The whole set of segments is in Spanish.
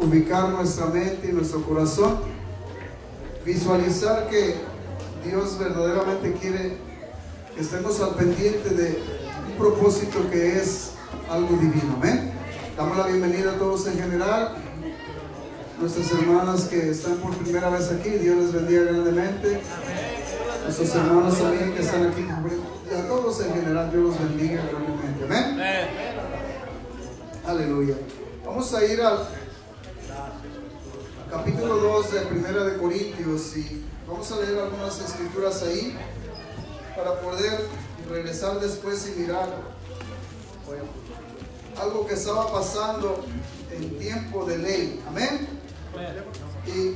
ubicar nuestra mente y nuestro corazón, visualizar que Dios verdaderamente quiere que estemos al pendiente de un propósito que es algo divino. Amén. Damos la bienvenida a todos en general, nuestras hermanas que están por primera vez aquí, Dios les bendiga grandemente. Nuestros hermanos también que están aquí, y a todos en general, Dios los bendiga grandemente. Amén. Aleluya. Vamos a ir al capítulo 2 de Primera de Corintios y vamos a leer algunas escrituras ahí para poder regresar después y mirar algo que estaba pasando en tiempo de ley. Amén. Y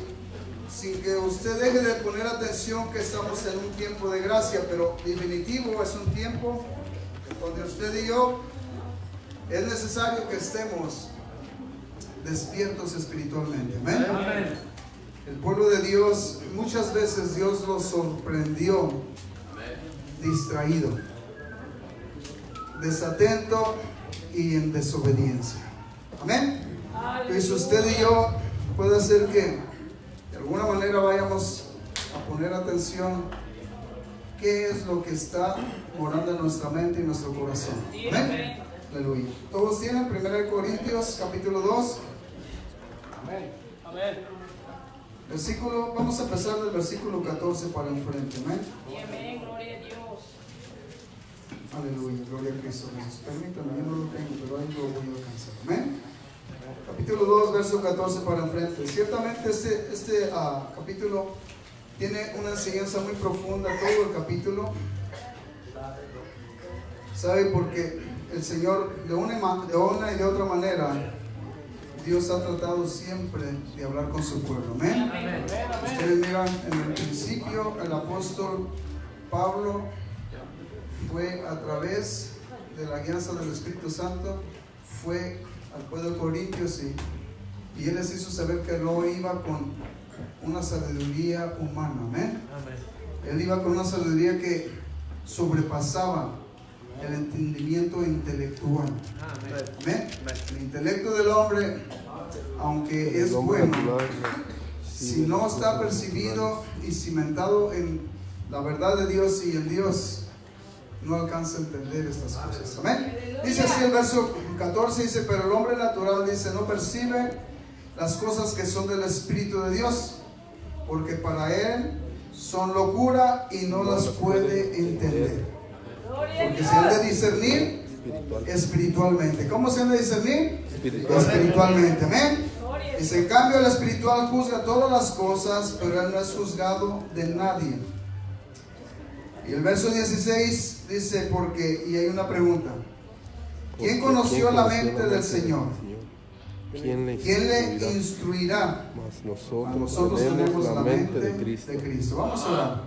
sin que usted deje de poner atención que estamos en un tiempo de gracia, pero definitivo es un tiempo donde usted y yo es necesario que estemos despiertos espiritualmente. Amén. Amén. El pueblo de Dios, muchas veces Dios los sorprendió distraído, desatento y en desobediencia. Amén. Pues usted y yo puede hacer que de alguna manera vayamos a poner atención qué es lo que está morando en nuestra mente y nuestro corazón. Amén. Aleluya. Todos tienen 1 Corintios capítulo 2. Amén. Amén. Versículo, vamos a empezar del versículo 14 para enfrente. Amén. Amén, gloria a Dios. Aleluya, gloria a Cristo Jesús. Permítame, yo no lo tengo, pero ahí lo voy a alcanzar. Amén. Capítulo 2, verso 14 para enfrente. Ciertamente este capítulo tiene una enseñanza muy profunda, todo el capítulo. ¿Sabe? Porque el Señor de una y de otra manera, Dios ha tratado siempre de hablar con su pueblo. Amén. Ustedes miran en el principio, el apóstol Pablo fue a través de la guianza del Espíritu Santo, fue al pueblo de Corintios y él les hizo saber que no iba con una sabiduría humana. Amén. Él iba con una sabiduría que sobrepasaba el entendimiento intelectual. Amén. El intelecto del hombre, aunque es bueno, si no está percibido y cimentado en la verdad de Dios y en Dios, no alcanza a entender estas cosas. Amén. Dice así el verso 14, dice: pero el hombre natural, dice, no percibe las cosas que son del Espíritu de Dios, porque para él son locura y no las puede entender, porque se han de discernir espiritualmente. ¿Cómo se han de discernir? Espiritualmente. Amén. Dice: en cambio el espiritual juzga todas las cosas, pero él no es juzgado de nadie. Y el verso 16 dice: porque, y hay una pregunta, ¿quién conoció la mente del Señor? ¿Quién le instruirá? Nosotros tenemos la mente de Cristo. Vamos a orar.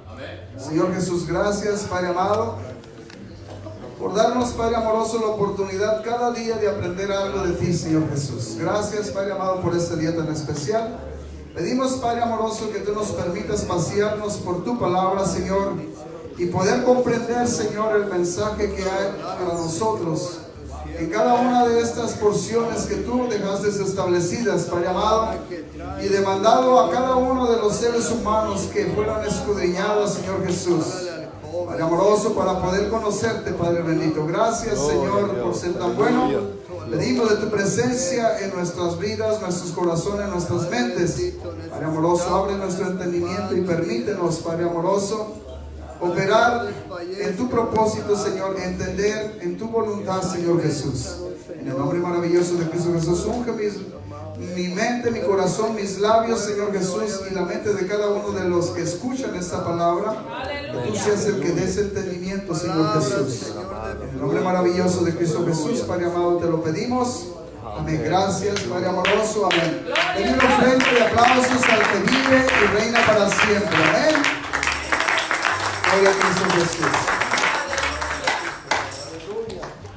Señor Jesús, gracias, Padre amado, por darnos, Padre amoroso, la oportunidad cada día de aprender algo de ti, Señor Jesús. Gracias, Padre amado, por este día tan especial. Pedimos, Padre amoroso, que tú nos permitas pasearnos por tu palabra, Señor, y poder comprender, Señor, el mensaje que hay para nosotros en cada una de estas porciones que tú dejaste establecidas, Padre amado, y demandado a cada uno de los seres humanos que fueran escudriñados, Señor Jesús, Padre amoroso, para poder conocerte, Padre bendito. Gracias, Señor, por ser tan bueno. Pedimos de tu presencia en nuestras vidas, nuestros corazones, nuestras mentes. Padre amoroso, abre nuestro entendimiento y permítenos, Padre amoroso, operar en tu propósito, Señor, entender en tu voluntad, Señor Jesús. En el nombre maravilloso de Cristo Jesús, unge mi mente, mi corazón, mis labios, Señor Jesús, y la mente de cada uno de los que escuchan esta palabra. Que tú seas el que des entendimiento, Señor Jesús. En el nombre maravilloso de Cristo Jesús, Padre amado, te lo pedimos. Amén. Gracias, Padre amoroso. Amén. Den un frente de aplausos al que vive y reina para siempre. Amén. Gloria a Cristo Jesús.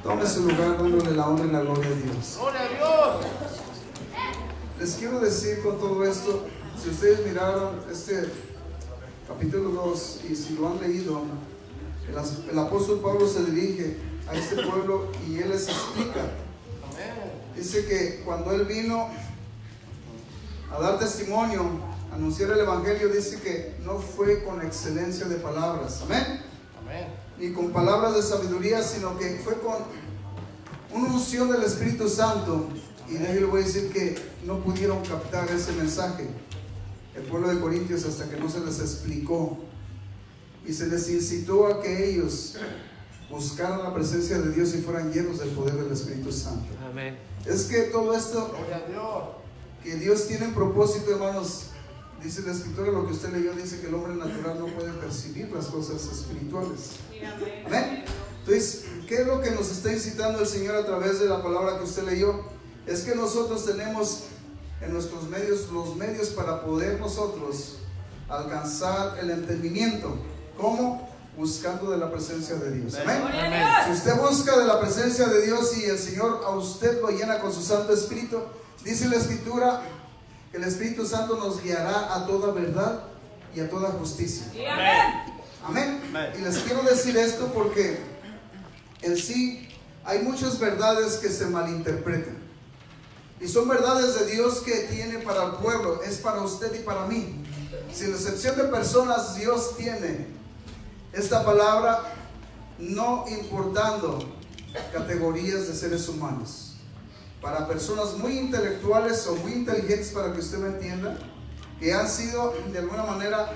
Tome su lugar dándole la honra y la gloria a Dios. Les quiero decir con todo esto, si ustedes miraron este capítulo 2 y si lo han leído, el apóstol Pablo se dirige a este pueblo y él les explica. Dice que cuando él vino, a dar testimonio, a anunciar el Evangelio, dice que no fue con excelencia de palabras, amén, ni con palabras de sabiduría, sino que fue con una unción del Espíritu Santo. Y de ahí le voy a decir que no pudieron captar ese mensaje el pueblo de Corintios hasta que no se les explicó y se les incitó a que ellos buscaran la presencia de Dios y fueran llenos del poder del Espíritu Santo. Amén. Es que todo esto que Dios tiene en propósito, hermanos, dice la Escritura, lo que usted leyó, dice que el hombre natural no puede percibir las cosas espirituales. Amén. Entonces, ¿qué es lo que nos está incitando el Señor a través de la palabra que usted leyó? Es que nosotros tenemos en nuestros medios los medios para poder nosotros alcanzar el entendimiento. ¿Cómo? Buscando de la presencia de Dios. Amén. Amén. Si usted busca de la presencia de Dios y el Señor a usted lo llena con su Santo Espíritu, dice la Escritura que el Espíritu Santo nos guiará a toda verdad y a toda justicia. Amén. Y les quiero decir esto porque en sí hay muchas verdades que se malinterpretan. Y son verdades de Dios que tiene para el pueblo, es para usted y para mí. Sin excepción de personas, Dios tiene esta palabra, no importando categorías de seres humanos. Para personas muy intelectuales o muy inteligentes, para que usted me entienda, que han sido de alguna manera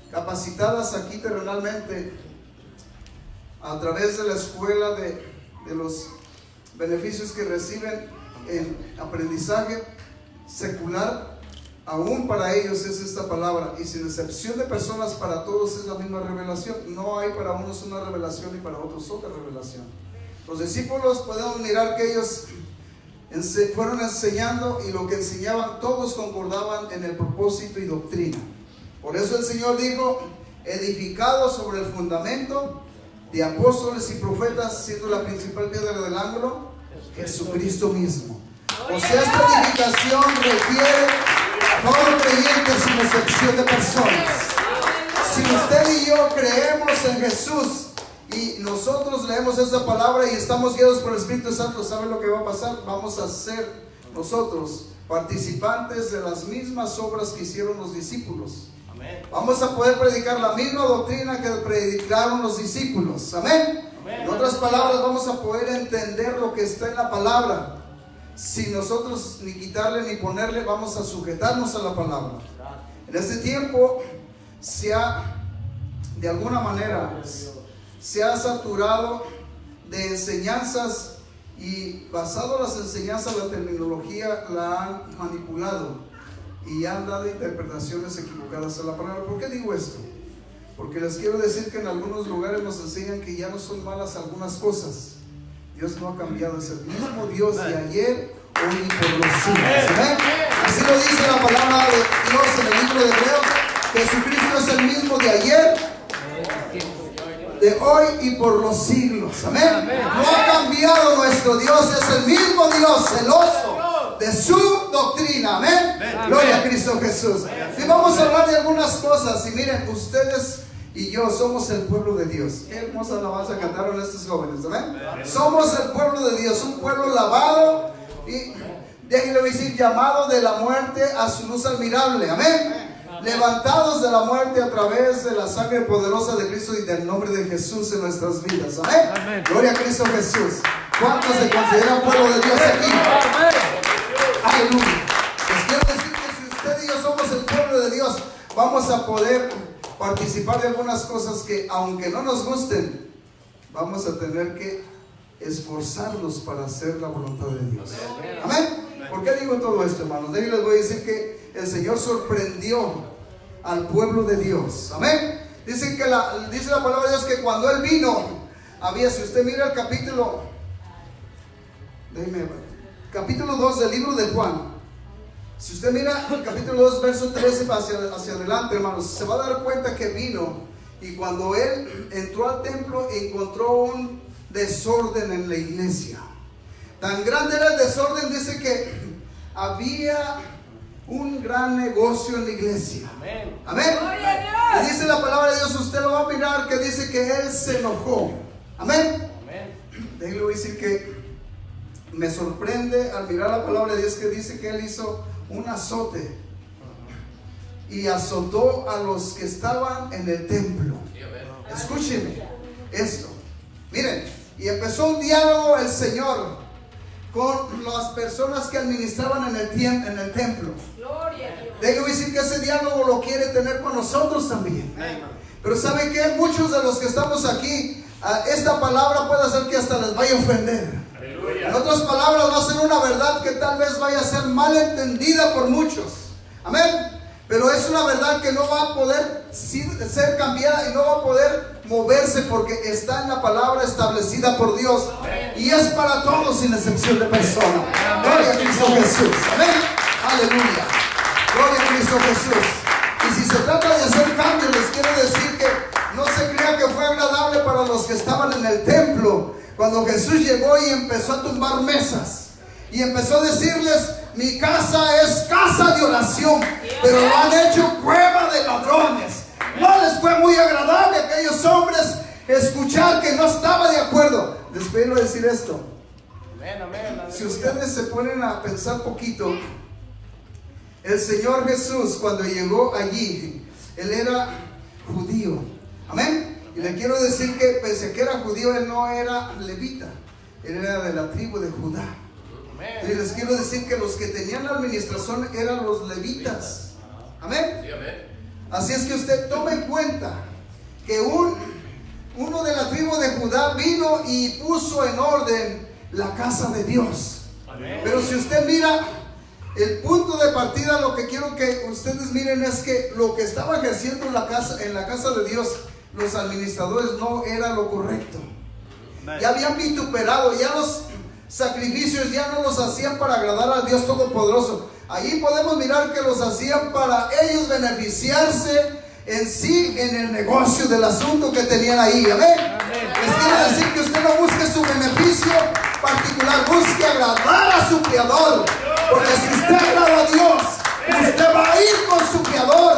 capacitadas aquí terrenalmente a través de la escuela, de los beneficios que reciben en aprendizaje secular. Aún para ellos es esta palabra, y sin excepción de personas, para todos es la misma revelación. No hay para unos una revelación y para otros otra revelación. Los discípulos podemos mirar que ellos fueron enseñando, y lo que enseñaban todos concordaban en el propósito y doctrina. Por eso el Señor dijo: edificado sobre el fundamento de apóstoles y profetas, siendo la principal piedra del ángulo Jesucristo mismo. O sea, esta edificación requiere todo creyente sin excepción de personas. Si usted y yo creemos en Jesús y nosotros leemos esta palabra y estamos guiados por el Espíritu Santo, ¿saben lo que va a pasar? Vamos a ser nosotros participantes de las mismas obras que hicieron los discípulos. Vamos a poder predicar la misma doctrina que predicaron los discípulos. Amén. En otras palabras, vamos a poder entender lo que está en la palabra, sin nosotros ni quitarle ni ponerle. Vamos a sujetarnos a la palabra. En este tiempo de alguna manera se ha saturado de enseñanzas, y basado en las enseñanzas, la terminología la han manipulado y han dado interpretaciones equivocadas a la palabra. ¿Por qué digo esto? Porque les quiero decir que en algunos lugares nos enseñan que ya no son malas algunas cosas. Dios no ha cambiado, es el mismo Dios de ayer, hoy y por los siglos. ¿Amén? Así lo dice la palabra de Dios en el libro de Hebreos. Jesucristo es el mismo de ayer, de hoy y por los siglos. Amén. No ha cambiado nuestro Dios, es el mismo Dios celoso de su doctrina. Amén. Gloria a Cristo Jesús. Y vamos a hablar de algunas cosas. Y miren, ustedes y yo somos el pueblo de Dios. Qué hermosa alabanza cantaron estos jóvenes. Amén. Somos el pueblo de Dios, un pueblo lavado y, déjenme decir, llamado de la muerte a su luz admirable. Amén. Levantados de la muerte a través de la sangre poderosa de Cristo y del nombre de Jesús en nuestras vidas. Amén. Amén. Gloria a Cristo Jesús. ¿Cuántos se consideran pueblo de Dios aquí? Aleluya. Les quiero decir que si usted y yo somos el pueblo de Dios, vamos a poder participar de algunas cosas que, aunque no nos gusten, vamos a tener que esforzarnos para hacer la voluntad de Dios. Amén. ¿Por qué digo todo esto, hermanos? De ahí les voy a decir que el Señor sorprendió al pueblo de Dios. Amén. Dice la palabra de Dios que cuando Él vino, si usted mira el capítulo 2 del libro de Juan, si usted mira el capítulo 2, verso 13 hacia adelante, hermanos, se va a dar cuenta que vino, y cuando Él entró al templo encontró un desorden en la iglesia. Tan grande era el desorden, dice que había un gran negocio en la iglesia. Amén. Amén. Y dice la palabra de Dios, usted lo va a mirar, que dice que Él se enojó. Amén. Déjenme decir que me sorprende al mirar la palabra de Dios que dice que Él hizo un azote y azotó a los que estaban en el templo. Escúcheme esto. Miren, y empezó un diálogo el Señor con las personas que administraban en el templo. Déjame decir que ese diálogo lo quiere tener con nosotros también. Pero ¿sabe qué? Muchos de los que estamos aquí, esta palabra puede hacer que hasta les vaya a ofender. En otras palabras, va a ser una verdad que tal vez vaya a ser mal entendida por muchos. Amén. Pero es una verdad que no va a poder ser cambiada y no va a poder moverse porque está en la palabra establecida por Dios. Y es para todos sin excepción de persona. Gloria a Cristo Jesús. Amén. Aleluya. Gloria a Cristo Jesús. Y si se trata de hacer cambios, les quiero decir que no se crea que fue agradable para los que estaban en el templo cuando Jesús llegó y empezó a tumbar mesas y empezó a decirles: mi casa es casa de oración, pero lo han hecho cueva de ladrones. No les fue muy agradable a aquellos hombres escuchar que no estaba de acuerdo. Les quiero decir esto. Si ustedes se ponen a pensar poquito, el Señor Jesús, cuando llegó allí, Él era judío. Amén. Y le quiero decir que pese a que era judío, Él no era levita. Él era de la tribu de Judá. Y les quiero decir que los que tenían la administración eran los levitas. Amén. Así es que usted tome en cuenta que uno de la tribu de Judá vino y puso en orden la casa de Dios. Pero si usted mira el punto de partida, lo que quiero que ustedes miren es que lo que estaba ejerciendo en la casa de Dios, los administradores, no era lo correcto. Ya habían vituperado, ya los sacrificios ya no los hacían para agradar al Dios Todopoderoso. Allí podemos mirar que los hacían para ellos beneficiarse en sí, en el negocio del asunto que tenían ahí. Amén. Les quiero decir que usted no busque su beneficio particular, busque agradar a su Creador, porque si usted agrada a Dios, usted va a ir con su Creador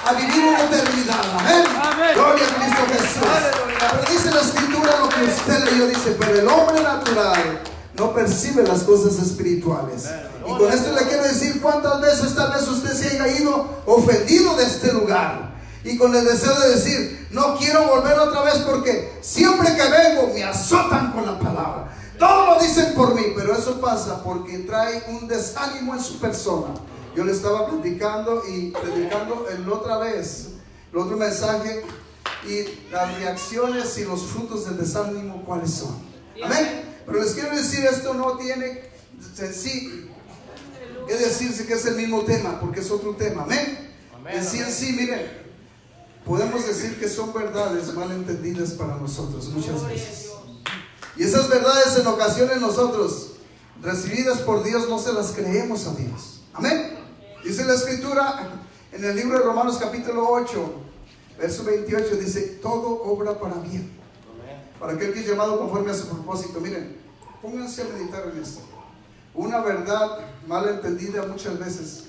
a vivir una eternidad. Amén. Gloria a Cristo Jesús. Pero dice la Escritura lo que usted leyó, dice: pero el hombre natural no percibe las cosas espirituales. Y con esto le quiero decir cuántas veces tal vez usted se haya ido ofendido de este lugar y con el deseo de decir: no quiero volver otra vez porque siempre que vengo me azotan con la palabra, todo lo dicen por mí. Pero eso pasa porque trae un desánimo en su persona. Yo le estaba platicando y predicando el otro mensaje, y las reacciones y los frutos del desánimo, ¿cuáles son? Amén. Pero les quiero decir, esto no tiene sí que decirse que es el mismo tema, porque es otro tema. Amén. En sí, miren, podemos decir que son verdades mal entendidas para nosotros muchas veces. Y esas verdades en ocasiones nosotros, recibidas por Dios, no se las creemos a Dios. Amén. Dice la Escritura en el libro de Romanos capítulo 8, verso 28, dice: todo obra para bien para aquel que es llamado conforme a su propósito. Miren, pónganse a meditar en esto. Una verdad mal entendida muchas veces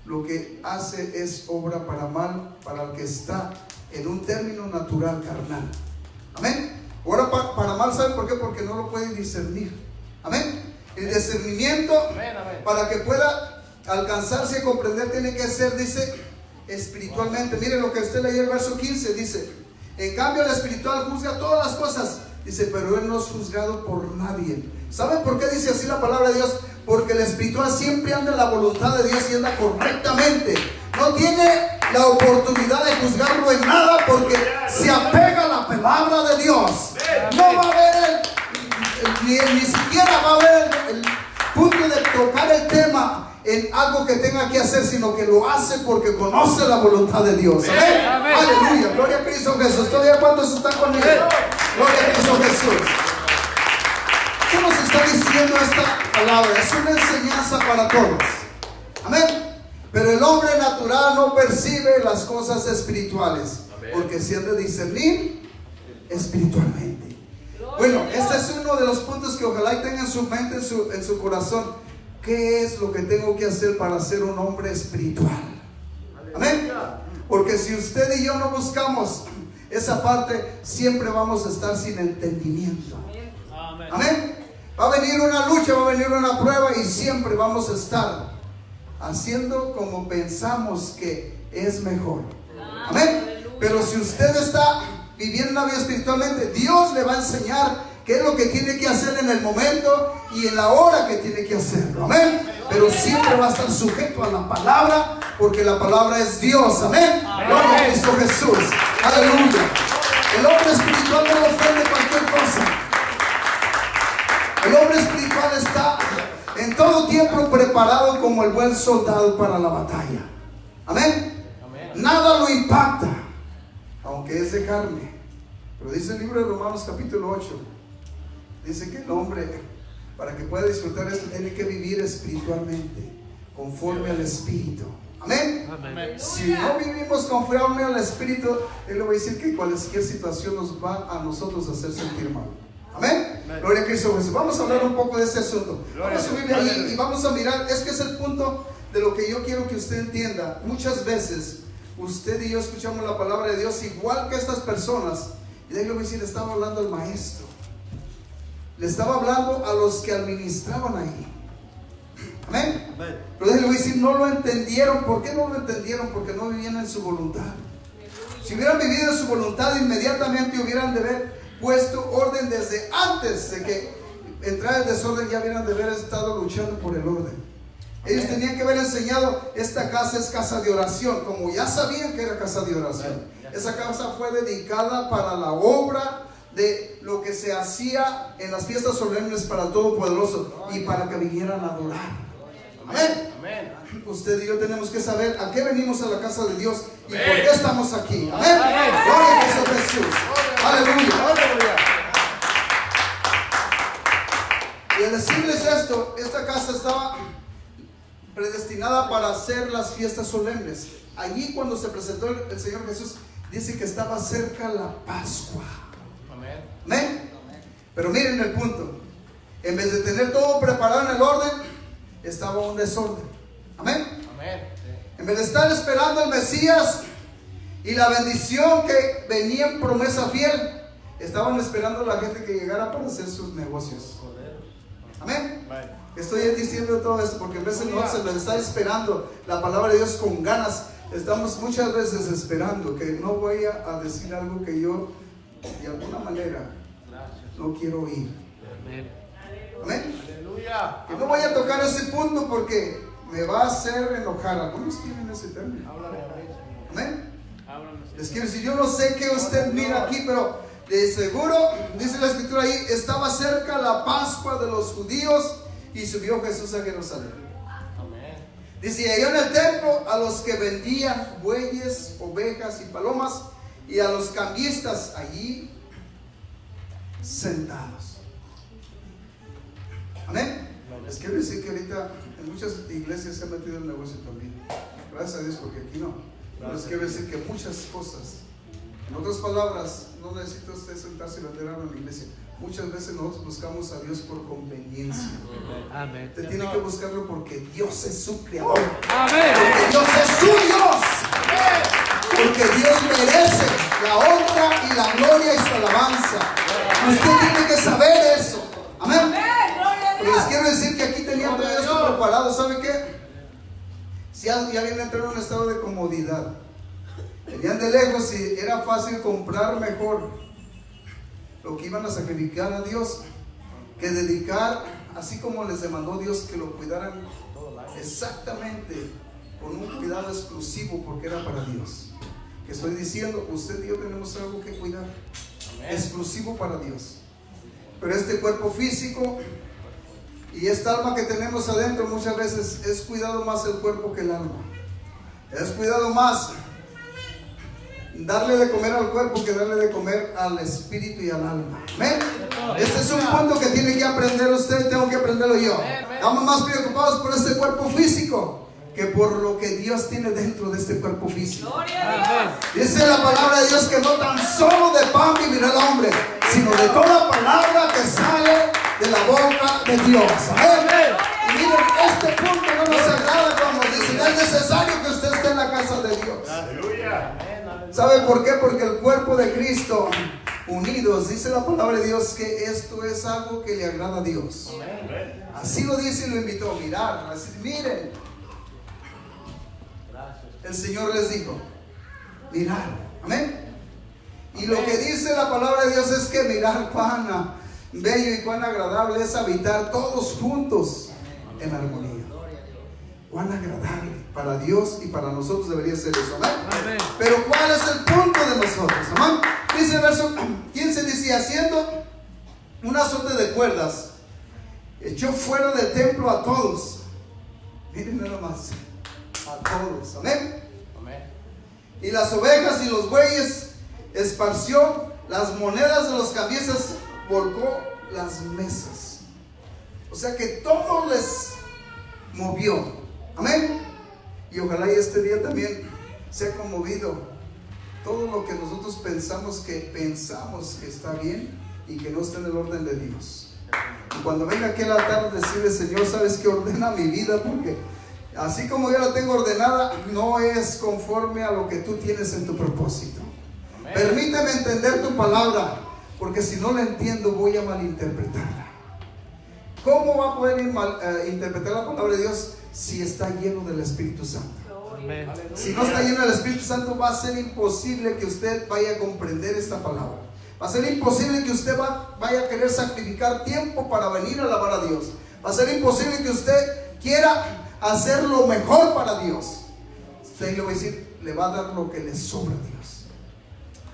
lo que hace es obra para mal para el que está en un término natural, carnal. Amén. Obra para mal, ¿saben por qué? Porque no lo puede discernir. Amén. El discernimiento, para que pueda alcanzarse y comprender, tiene que ser, dice, espiritualmente. Miren lo que usted leyó el verso 15, dice: en cambio el espiritual juzga todas las cosas, dice, pero él no es juzgado por nadie. ¿Saben por qué dice así la palabra de Dios? Porque el espiritual siempre anda en la voluntad de Dios y anda correctamente. No tiene la oportunidad de juzgarlo en nada porque se apega a la palabra de Dios. No va a haber ni siquiera va a haber el punto de tocar el tema en algo que tenga que hacer, sino que lo hace porque conoce la voluntad de Dios. Amén. Aleluya. Gloria a Cristo Jesús. ¿Todavía cuántos están conmigo? Gloria a Cristo Jesús. ¿Qué nos está diciendo esta palabra? Es una enseñanza para todos. Amén. Pero el hombre natural no percibe las cosas espirituales, porque se han de discernir espiritualmente. Bueno, este es uno de los puntos que ojalá tenga en su mente, en su corazón. ¿Qué es lo que tengo que hacer para ser un hombre espiritual? Amén. Porque si usted y yo no buscamos esa parte, siempre vamos a estar sin entendimiento. Amén. Va a venir una lucha, va a venir una prueba y siempre vamos a estar haciendo como pensamos que es mejor. Amén. Pero si usted está viviendo una vida espiritualmente, Dios le va a enseñar qué es lo que tiene que hacer en el momento y en la hora que tiene que hacerlo. Amén. Pero siempre va a estar sujeto a la palabra, porque la palabra es Dios. Amén. Gloria a Cristo Jesús. Aleluya. El hombre espiritual no le ofende cualquier cosa. El hombre espiritual está en todo tiempo preparado como el buen soldado para la batalla. Amén. Nada lo impacta, aunque es de carne. Pero dice el libro de Romanos capítulo 8, dice que el hombre, para que pueda disfrutar esto, tiene que vivir espiritualmente, conforme al Espíritu. Amén. Si no vivimos conforme al Espíritu, Él le va a decir que cualquier situación nos va a nosotros a hacer sentir mal. Amén. Gloria a Cristo Jesús. Vamos a hablar un poco de este asunto. Vamos a subir ahí y vamos a mirar. Es que es el punto de lo que yo quiero que usted entienda. Muchas veces usted y yo escuchamos la palabra de Dios igual que estas personas. Y de ahí lo voy a decir, le estaba hablando al maestro. Le estaba hablando a los que administraban ahí. Amén. Pero déjenme decir, no lo entendieron. ¿Por qué no lo entendieron? Porque no vivían en su voluntad. Si hubieran vivido en su voluntad, inmediatamente hubieran de haber puesto orden desde antes de que entrara el desorden. Ya hubieran de haber estado luchando por el orden. Ellos tenían que haber enseñado, esta casa es casa de oración, como ya sabían que era casa de oración. Esa casa fue dedicada para la obra de lo que se hacía en las fiestas solemnes para el Todopoderoso y para que vinieran a adorar. Amén. Usted y yo tenemos que saber a qué venimos a la casa de Dios y por qué estamos aquí. Amén. Gloria a Cristo Jesús. Aleluya. Y al decirles esto, esta casa estaba predestinada para hacer las fiestas solemnes. Allí cuando se presentó el Señor Jesús, dice que estaba cerca la Pascua. Amén. Pero miren el punto. En vez de tener todo preparado en el orden, estaba un desorden. Amén. En vez de estar esperando al Mesías y la bendición que venía en promesa fiel, estaban esperando a la gente que llegara para hacer sus negocios. Amén. Estoy diciendo todo esto porque en vez de nosotros se les está esperando la palabra de Dios con ganas. Estamos muchas veces esperando que no voy a decir algo que yo de alguna manera no quiero oír. Amén. Que no voy a tocar ese punto porque me va a hacer enojar. Algunos tienen ese término. Amén. Les quiero decir, yo no sé qué usted mira aquí, pero de seguro, dice la escritura ahí, estaba cerca la Pascua de los judíos y subió Jesús a Jerusalén. Dice, y halló en el templo a los que vendían bueyes, ovejas y palomas, y a los cambistas allí sentados. Amén. Les quiero decir que ahorita en muchas iglesias se ha metido el negocio también. Gracias a Dios, porque aquí no. Pero les quiero decir que muchas cosas, en otras palabras, no necesita usted sentarse y vender algo en la iglesia. Muchas veces nosotros buscamos a Dios por conveniencia. Amén. Usted tiene que buscarlo porque Dios es su creador. Amén. Porque Dios es su Dios. Porque Dios merece la honra y la gloria y su alabanza. Usted tiene que saber eso. Amén. Pero les quiero decir que aquí tenían todo esto preparado. ¿Sabe qué? Si alguien entró en un estado de comodidad, venían de lejos y era fácil comprar mejor lo que iban a sacrificar a Dios que dedicar, así como les demandó Dios que lo cuidaran exactamente con un cuidado exclusivo porque era para Dios. Que estoy diciendo, usted y yo tenemos algo que cuidar. Exclusivo para Dios. Pero este cuerpo físico y esta alma que tenemos adentro muchas veces es cuidado más el cuerpo que el alma. Es cuidado más darle de comer al cuerpo que darle de comer al espíritu y al alma. Amén. Este es un punto que tiene que aprender usted, tengo que aprenderlo yo. Estamos más preocupados por este cuerpo físico que por lo que Dios tiene dentro de este cuerpo físico. Dice la palabra de Dios que no tan solo de pan vivirá el hombre, sino de toda palabra que sale de la boca de Dios. Amén. Y miren, este punto no nos agrada cuando dicen es necesario que usted esté en la casa de Dios. ¿Sabe por qué? Porque el cuerpo de Cristo unidos. Dice la palabra de Dios que esto es algo que le agrada a Dios. Así lo dice y lo invitó a mirar. Así, miren, el Señor les dijo, mirar. Amén. Y lo que dice la palabra de Dios es que mirar cuán bello y cuán agradable es habitar todos juntos en armonía. Cuán agradable para Dios y para nosotros debería ser eso. Amén. Pero ¿cuál es el punto de nosotros? Amén. Dice el verso 15, dice, haciendo un azote de cuerdas, echó fuera del templo a todos. Miren nada más, a todos. Amén. Y las ovejas y los bueyes esparció, las monedas de los cabezas volcó las mesas. O sea que todo les movió. Amén. Y ojalá y este día también sea conmovido todo lo que nosotros pensamos que está bien y que no está en el orden de Dios. Y cuando venga aquel altar, decirle, Señor, sabes que ordena mi vida, porque así como yo la tengo ordenada, no es conforme a lo que tú tienes en tu propósito. Amén. Permíteme entender tu palabra, porque si no la entiendo voy a malinterpretarla. ¿Cómo va a poder interpretar la palabra de Dios si está lleno del Espíritu Santo? Amén. Si no está lleno del Espíritu Santo, va a ser imposible que usted vaya a comprender esta palabra. Va a ser imposible que usted vaya a querer sacrificar tiempo para venir a alabar a Dios. Va a ser imposible que usted quiera hacer lo mejor para Dios. Usted le va a decir, le va a dar lo que le sobra a Dios.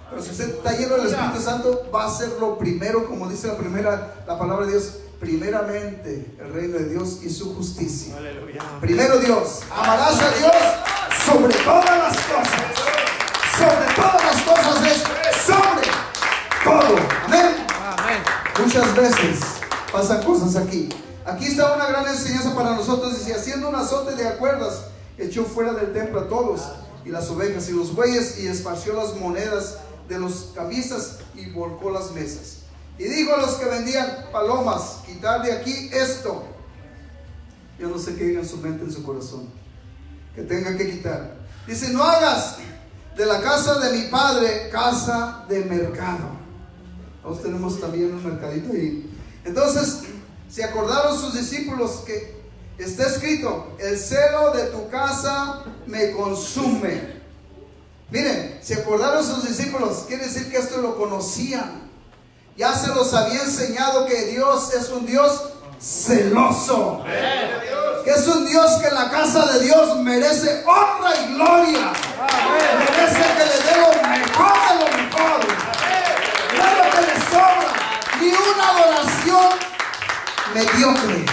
Pero si usted está lleno del Espíritu Santo, va a hacer lo primero, como dice la palabra de Dios, primeramente el reino de Dios y su justicia. Aleluya. Primero Dios. Amarás a Dios sobre todas las cosas. Sobre todas las cosas es sobre todo. Amén. Amén. Muchas veces pasan cosas aquí. Aquí está una gran enseñanza para nosotros. Dice, haciendo un azote de cuerdas, echó fuera del templo a todos, y las ovejas y los bueyes, y esparció las monedas de los camisas y volcó las mesas. Y dijo a los que vendían palomas, quitar de aquí esto. Yo no sé qué diga en su mente, en su corazón, que tenga que quitar. Dice, no hagas de la casa de mi padre casa de mercado. Nosotros tenemos también un mercadito ahí. Entonces se acordaron sus discípulos que está escrito, el celo de tu casa me consume. Miren, se acordaron sus discípulos, quiere decir que esto lo conocían. Ya se los había enseñado que Dios es un Dios celoso. Que es un Dios que en la casa de Dios merece honra y gloria. Merece que le dé lo mejor de lo mejor. No es lo que le sobra, ni una adoración mediocre.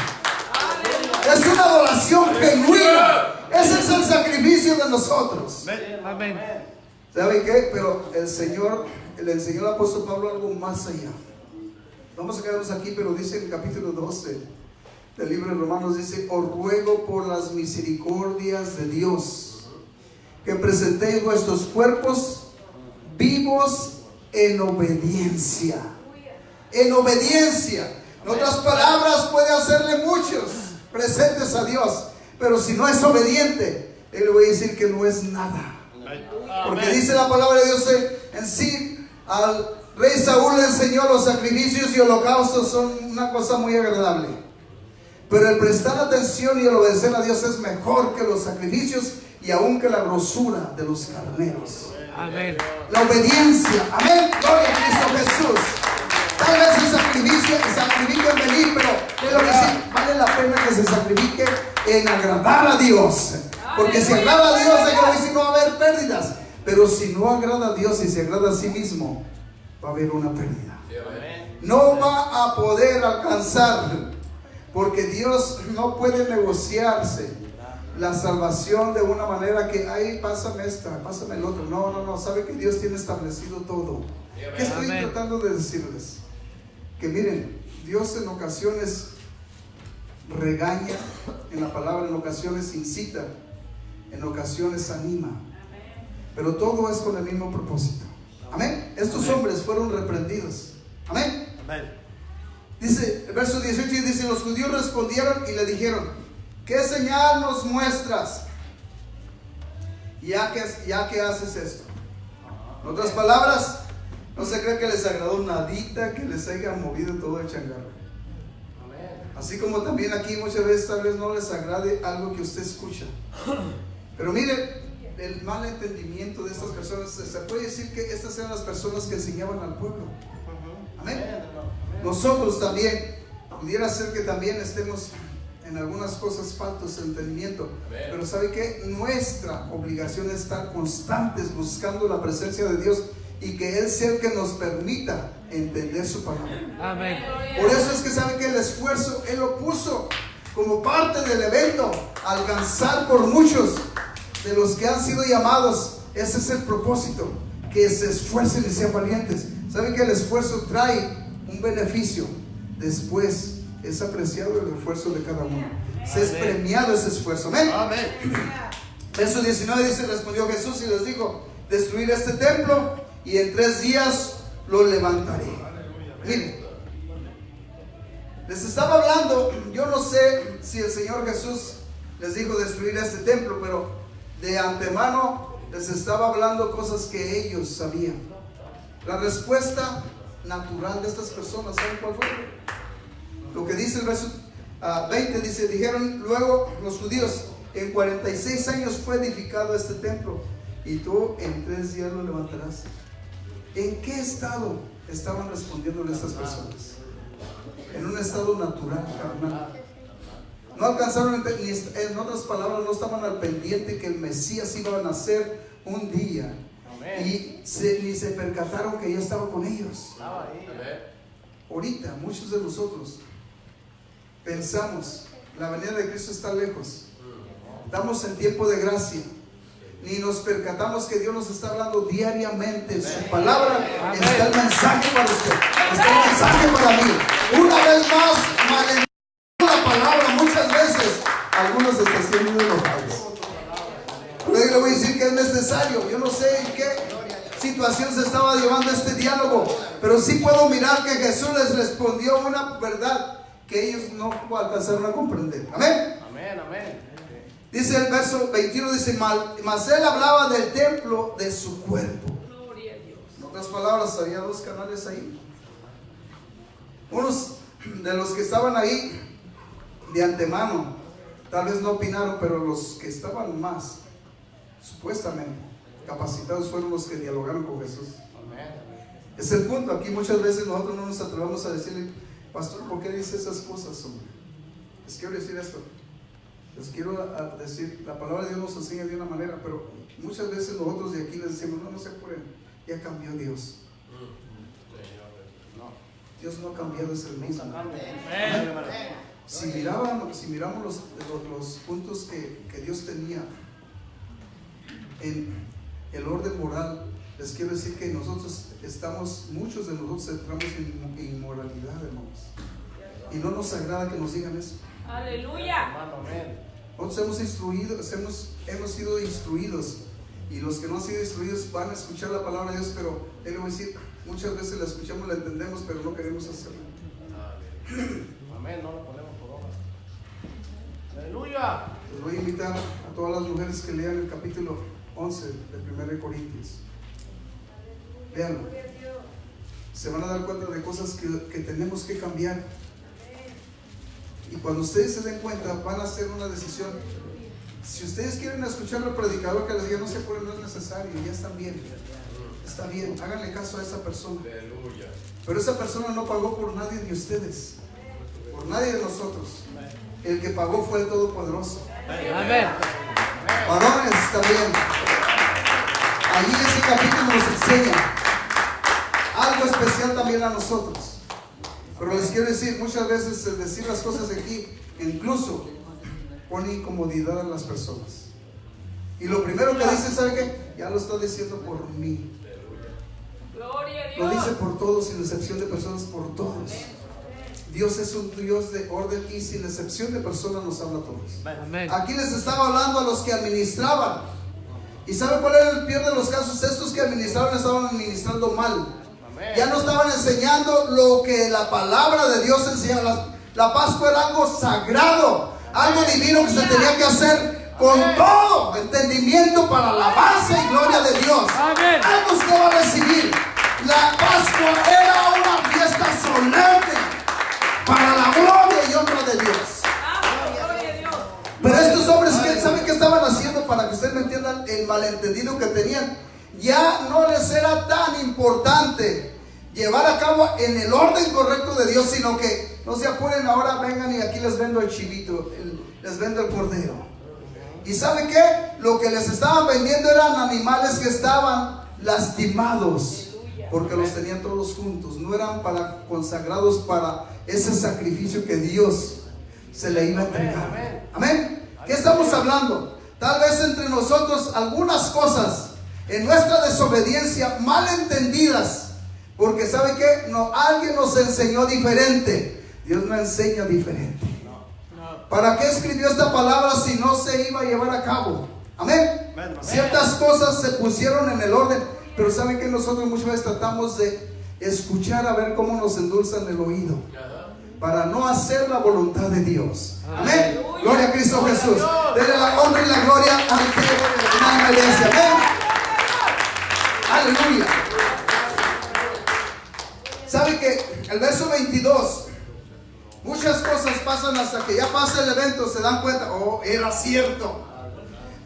Es una adoración genuina. Ese es el sacrificio de nosotros. Amén. ¿Sabe qué? Pero el Señor le enseñó al apóstol Pablo algo más allá. Vamos a quedarnos aquí, pero dice en el capítulo 12 del libro de Romanos, dice, os ruego por las misericordias de Dios que presentéis vuestros cuerpos vivos en obediencia. En obediencia. En otras palabras, puede hacerle muchos presentes a Dios, pero si no es obediente, él le voy a decir que no es nada. Porque dice la palabra de Dios en sí, al rey Saúl le enseñó los sacrificios y holocaustos son una cosa muy agradable, pero el prestar atención y el obedecer a Dios es mejor que los sacrificios y aún que la grosura de los carneros. Amén. La obediencia. Amén. Gloria a Cristo Jesús. Tal vez se sacrifique en venir, pero es lo que sí, vale la pena que se sacrifique en agradar a Dios. Porque si agrada a Dios, no va a haber pérdidas. Pero si no agrada a Dios y se agrada a sí mismo, va a haber una pérdida. No va a poder alcanzar, porque Dios no puede negociarse la salvación de una manera que, ay, pásame esta, pásame el otro. No, sabe que Dios tiene establecido todo. ¿Qué estoy tratando de decirles? Que miren, Dios en ocasiones regaña, en la palabra en ocasiones incita, en ocasiones anima, pero todo es con el mismo propósito. Amén. Estos hombres fueron reprendidos. Amén. Dice el verso 18, dice, los judíos respondieron y le dijeron, ¿qué señal nos muestras ya que haces esto? En otras palabras, No se cree que les agradó nadita que les haya movido todo el changarro. Así como también aquí muchas veces tal vez no les agrade algo que usted escucha. Pero mire, el mal entendimiento de estas personas, se puede decir que estas eran las personas que enseñaban al pueblo. Amén. Nosotros también, pudiera ser que también estemos en algunas cosas faltos de entendimiento. Pero ¿sabe qué? Nuestra obligación es estar constantes buscando la presencia de Dios y que Él sea el que nos permita entender su palabra. Amén. Por eso es que sabe que el esfuerzo Él lo puso como parte del evento, alcanzar por muchos de los que han sido llamados. Ese es el propósito, que se esfuercen y sean valientes. Sabe que el esfuerzo trae un beneficio. Después es apreciado el esfuerzo de cada uno. Se es premiado ese esfuerzo. Amén. Amén. Verso 19 dice: respondió Jesús y les dijo: destruir este templo y en 3 días lo levantaré. Miren, les estaba hablando, yo no sé si el Señor Jesús les dijo destruir este templo, pero de antemano les estaba hablando cosas que ellos sabían. La respuesta natural de estas personas, ¿saben cuál fue? Lo que dice el verso 20, dice: dijeron luego los judíos: en 46 años fue edificado este templo y tú en 3 días lo levantarás. ¿En qué estado estaban respondiéndole estas personas? En un estado natural, carnal. No alcanzaron, en otras palabras, no estaban al pendiente que el Mesías iba a nacer un día. Y ni se percataron que ya estaba con ellos. Ahorita muchos de nosotros pensamos: la venida de Cristo está lejos, estamos en tiempo de gracia. Ni nos percatamos que Dios nos está hablando diariamente en su palabra. Está el mensaje para usted, está el mensaje para mí. Una vez más, malentendemos la palabra muchas veces. Algunos están siendo enojados, pero yo le voy a decir que es necesario. Yo no sé en qué situación se estaba llevando este diálogo, pero sí puedo mirar que Jesús les respondió una verdad que ellos no alcanzaron a comprender. Amén. Amén, amén. Dice el verso 21, dice: mas él hablaba del templo de su cuerpo. En otras palabras, había 2 canales ahí. Unos de los que estaban ahí de antemano tal vez no opinaron, pero los que estaban más supuestamente capacitados fueron los que dialogaron con Jesús. Es el punto. Aquí muchas veces nosotros no nos atrevemos a decirle: pastor, ¿por qué dice esas cosas, hombre? Les quiero decir esto. Les quiero decir, la palabra de Dios nos enseña de una manera, pero muchas veces nosotros de aquí les decimos: no se apuren, ya cambió Dios. Dios no ha cambiado, es el mismo. Si miramos los puntos que Dios tenía en el orden moral, les quiero decir que muchos de nosotros entramos en inmoralidad, hermanos, y no nos agrada que nos digan eso. Aleluya. Nosotros hemos sido instruidos, y los que no han sido instruidos van a escuchar la palabra de Dios, pero Él le va a decir: muchas veces la escuchamos, la entendemos, pero no queremos hacerlo. Amén, no lo ponemos por obra. Aleluya. Les voy a invitar a todas las mujeres que lean el capítulo 11 de 1 Corintios. Leanlo. Se van a dar cuenta de cosas que tenemos que cambiar. Y cuando ustedes se den cuenta, van a hacer una decisión. Si ustedes quieren escuchar al predicador que les diga: no se apuren, no es necesario, ya están bien. Está bien, háganle caso a esa persona. Pero esa persona no pagó por nadie de ustedes, por nadie de nosotros. El que pagó fue el Todopoderoso. Amén. Varones también. Allí ese capítulo nos enseña algo especial también a nosotros. Pero les quiero decir, muchas veces el decir las cosas de aquí incluso pone incomodidad a las personas. Y lo primero que dice, ¿sabe qué? Ya lo está diciendo por mí. Gloria a Dios. Lo dice por todos, sin excepción de personas, por todos. Dios es un Dios de orden y sin excepción de personas nos habla a todos. Amén. Aquí les estaba hablando a los que administraban. ¿Y sabe cuál era el peor de los casos? Estos que administraban estaban administrando mal. Ya no estaban enseñando lo que la palabra de Dios enseñaba. La Pascua era algo sagrado, algo divino que se tenía que hacer con todo entendimiento para alabanza y gloria de Dios. Amén. Algo usted va a recibir. La Pascua era una fiesta solemne para la gloria y honra de Dios. Gloria a Dios. Pero estos hombres, ¿saben qué estaban haciendo? Para que ustedes me entiendan el malentendido que tenían. Ya no les era tan importante llevar a cabo en el orden correcto de Dios, sino que no se apuren, ahora vengan y aquí les vendo el chivito, les vendo el cordero. ¿Y saben qué? Lo que les estaban vendiendo eran animales que estaban lastimados, porque los tenían todos juntos. No eran consagrados para ese sacrificio que Dios se le iba a entregar. Amén. ¿Qué estamos hablando? Tal vez entre nosotros algunas cosas en nuestra desobediencia mal entendidas, porque ¿sabe qué? No, alguien nos enseñó diferente. Dios no enseña diferente. ¿Para qué escribió esta palabra si no se iba a llevar a cabo? Amén. Ciertas cosas se pusieron en el orden, pero ¿saben que nosotros muchas veces tratamos de escuchar a ver cómo nos endulzan el oído, para no hacer la voluntad de Dios? Amén. Gloria a Cristo Jesús. Denle la honra y la gloria al que más merece. Amén. Aleluya. ¿Sabe que el verso 22? Muchas cosas pasan hasta que ya pasa el evento, se dan cuenta, oh, era cierto.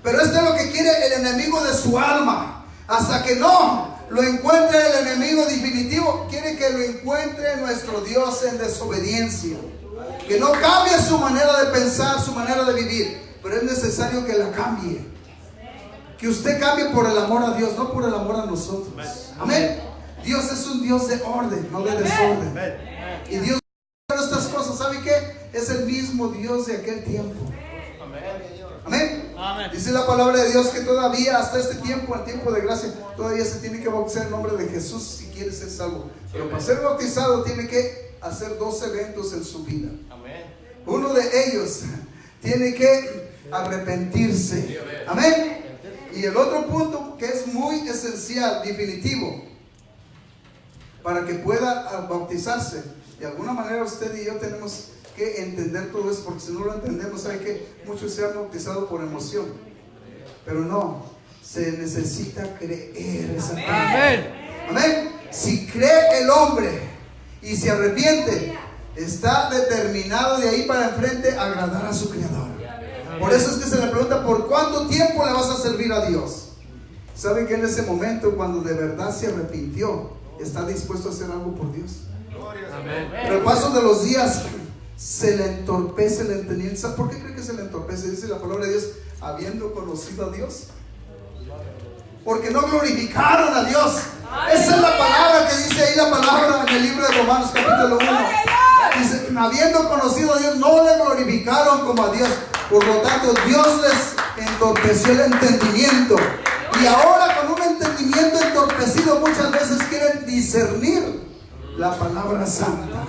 Pero esto es lo que quiere el enemigo de su alma. Hasta que no lo encuentre el enemigo definitivo, quiere que lo encuentre nuestro Dios en desobediencia. Que no cambie su manera de pensar, su manera de vivir. Pero es necesario que la cambie. Que usted cambie por el amor a Dios, no por el amor a nosotros. Amén. Dios es un Dios de orden, no de desorden. Y Dios, estas cosas, ¿sabe qué? Es el mismo Dios de aquel tiempo. Amén. Dice la palabra de Dios que todavía hasta este tiempo, el tiempo de gracia, todavía se tiene que bautizar en nombre de Jesús si quiere ser salvo. Pero para ser bautizado tiene que hacer 2 eventos en su vida. Uno de ellos tiene que arrepentirse. Amén. Y el otro punto que es muy esencial, definitivo, para que pueda bautizarse. De alguna manera usted y yo tenemos que entender todo eso, porque si no lo entendemos, sabe que muchos se han bautizado por emoción, pero no, se necesita creer esa palabra. Amén. Si cree el hombre y se arrepiente, está determinado de ahí para enfrente a agradar a su Creador. Por eso es que se le pregunta, ¿por cuánto tiempo le vas a servir a Dios? ¿Sabe que en ese momento, cuando de verdad se arrepintió, está dispuesto a hacer algo por Dios? Pero al paso de los días se le entorpece el entendimiento. ¿Sabe por qué cree que se le entorpece? Dice la palabra de Dios, habiendo conocido a Dios. Porque no glorificaron a Dios. Esa es la palabra que dice ahí la palabra en el libro de Romanos capítulo 1. Dice, habiendo conocido a Dios, no le glorificaron como a Dios. Por lo tanto, Dios les entorpeció el entendimiento. Y ahora con un entendimiento entorpecido muchas veces quieren discernir la palabra santa.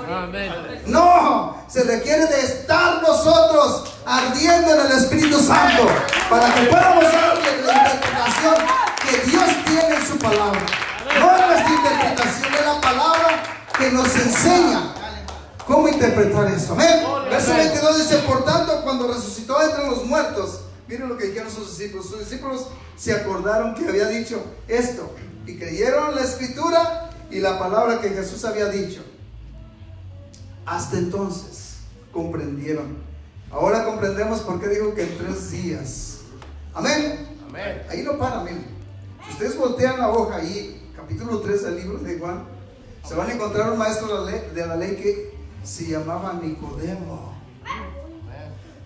No, se requiere de estar nosotros ardiendo en el Espíritu Santo para que podamos darle la interpretación que Dios tiene en su palabra. No es nuestra interpretación, es la palabra que nos enseña cómo interpretar eso. Amén. Verso 22 dice, por tanto, cuando resucitó entre los muertos, miren lo que dijeron sus discípulos. Sus discípulos se acordaron que había dicho esto y creyeron la escritura y la palabra que Jesús había dicho. Hasta entonces comprendieron. Ahora comprendemos por qué dijo que en 3 días. Amén. Ahí no para, miren. Si ustedes voltean la hoja ahí, capítulo 3 del libro de Juan, se van a encontrar un maestro de la ley que se llamaba Nicodemo.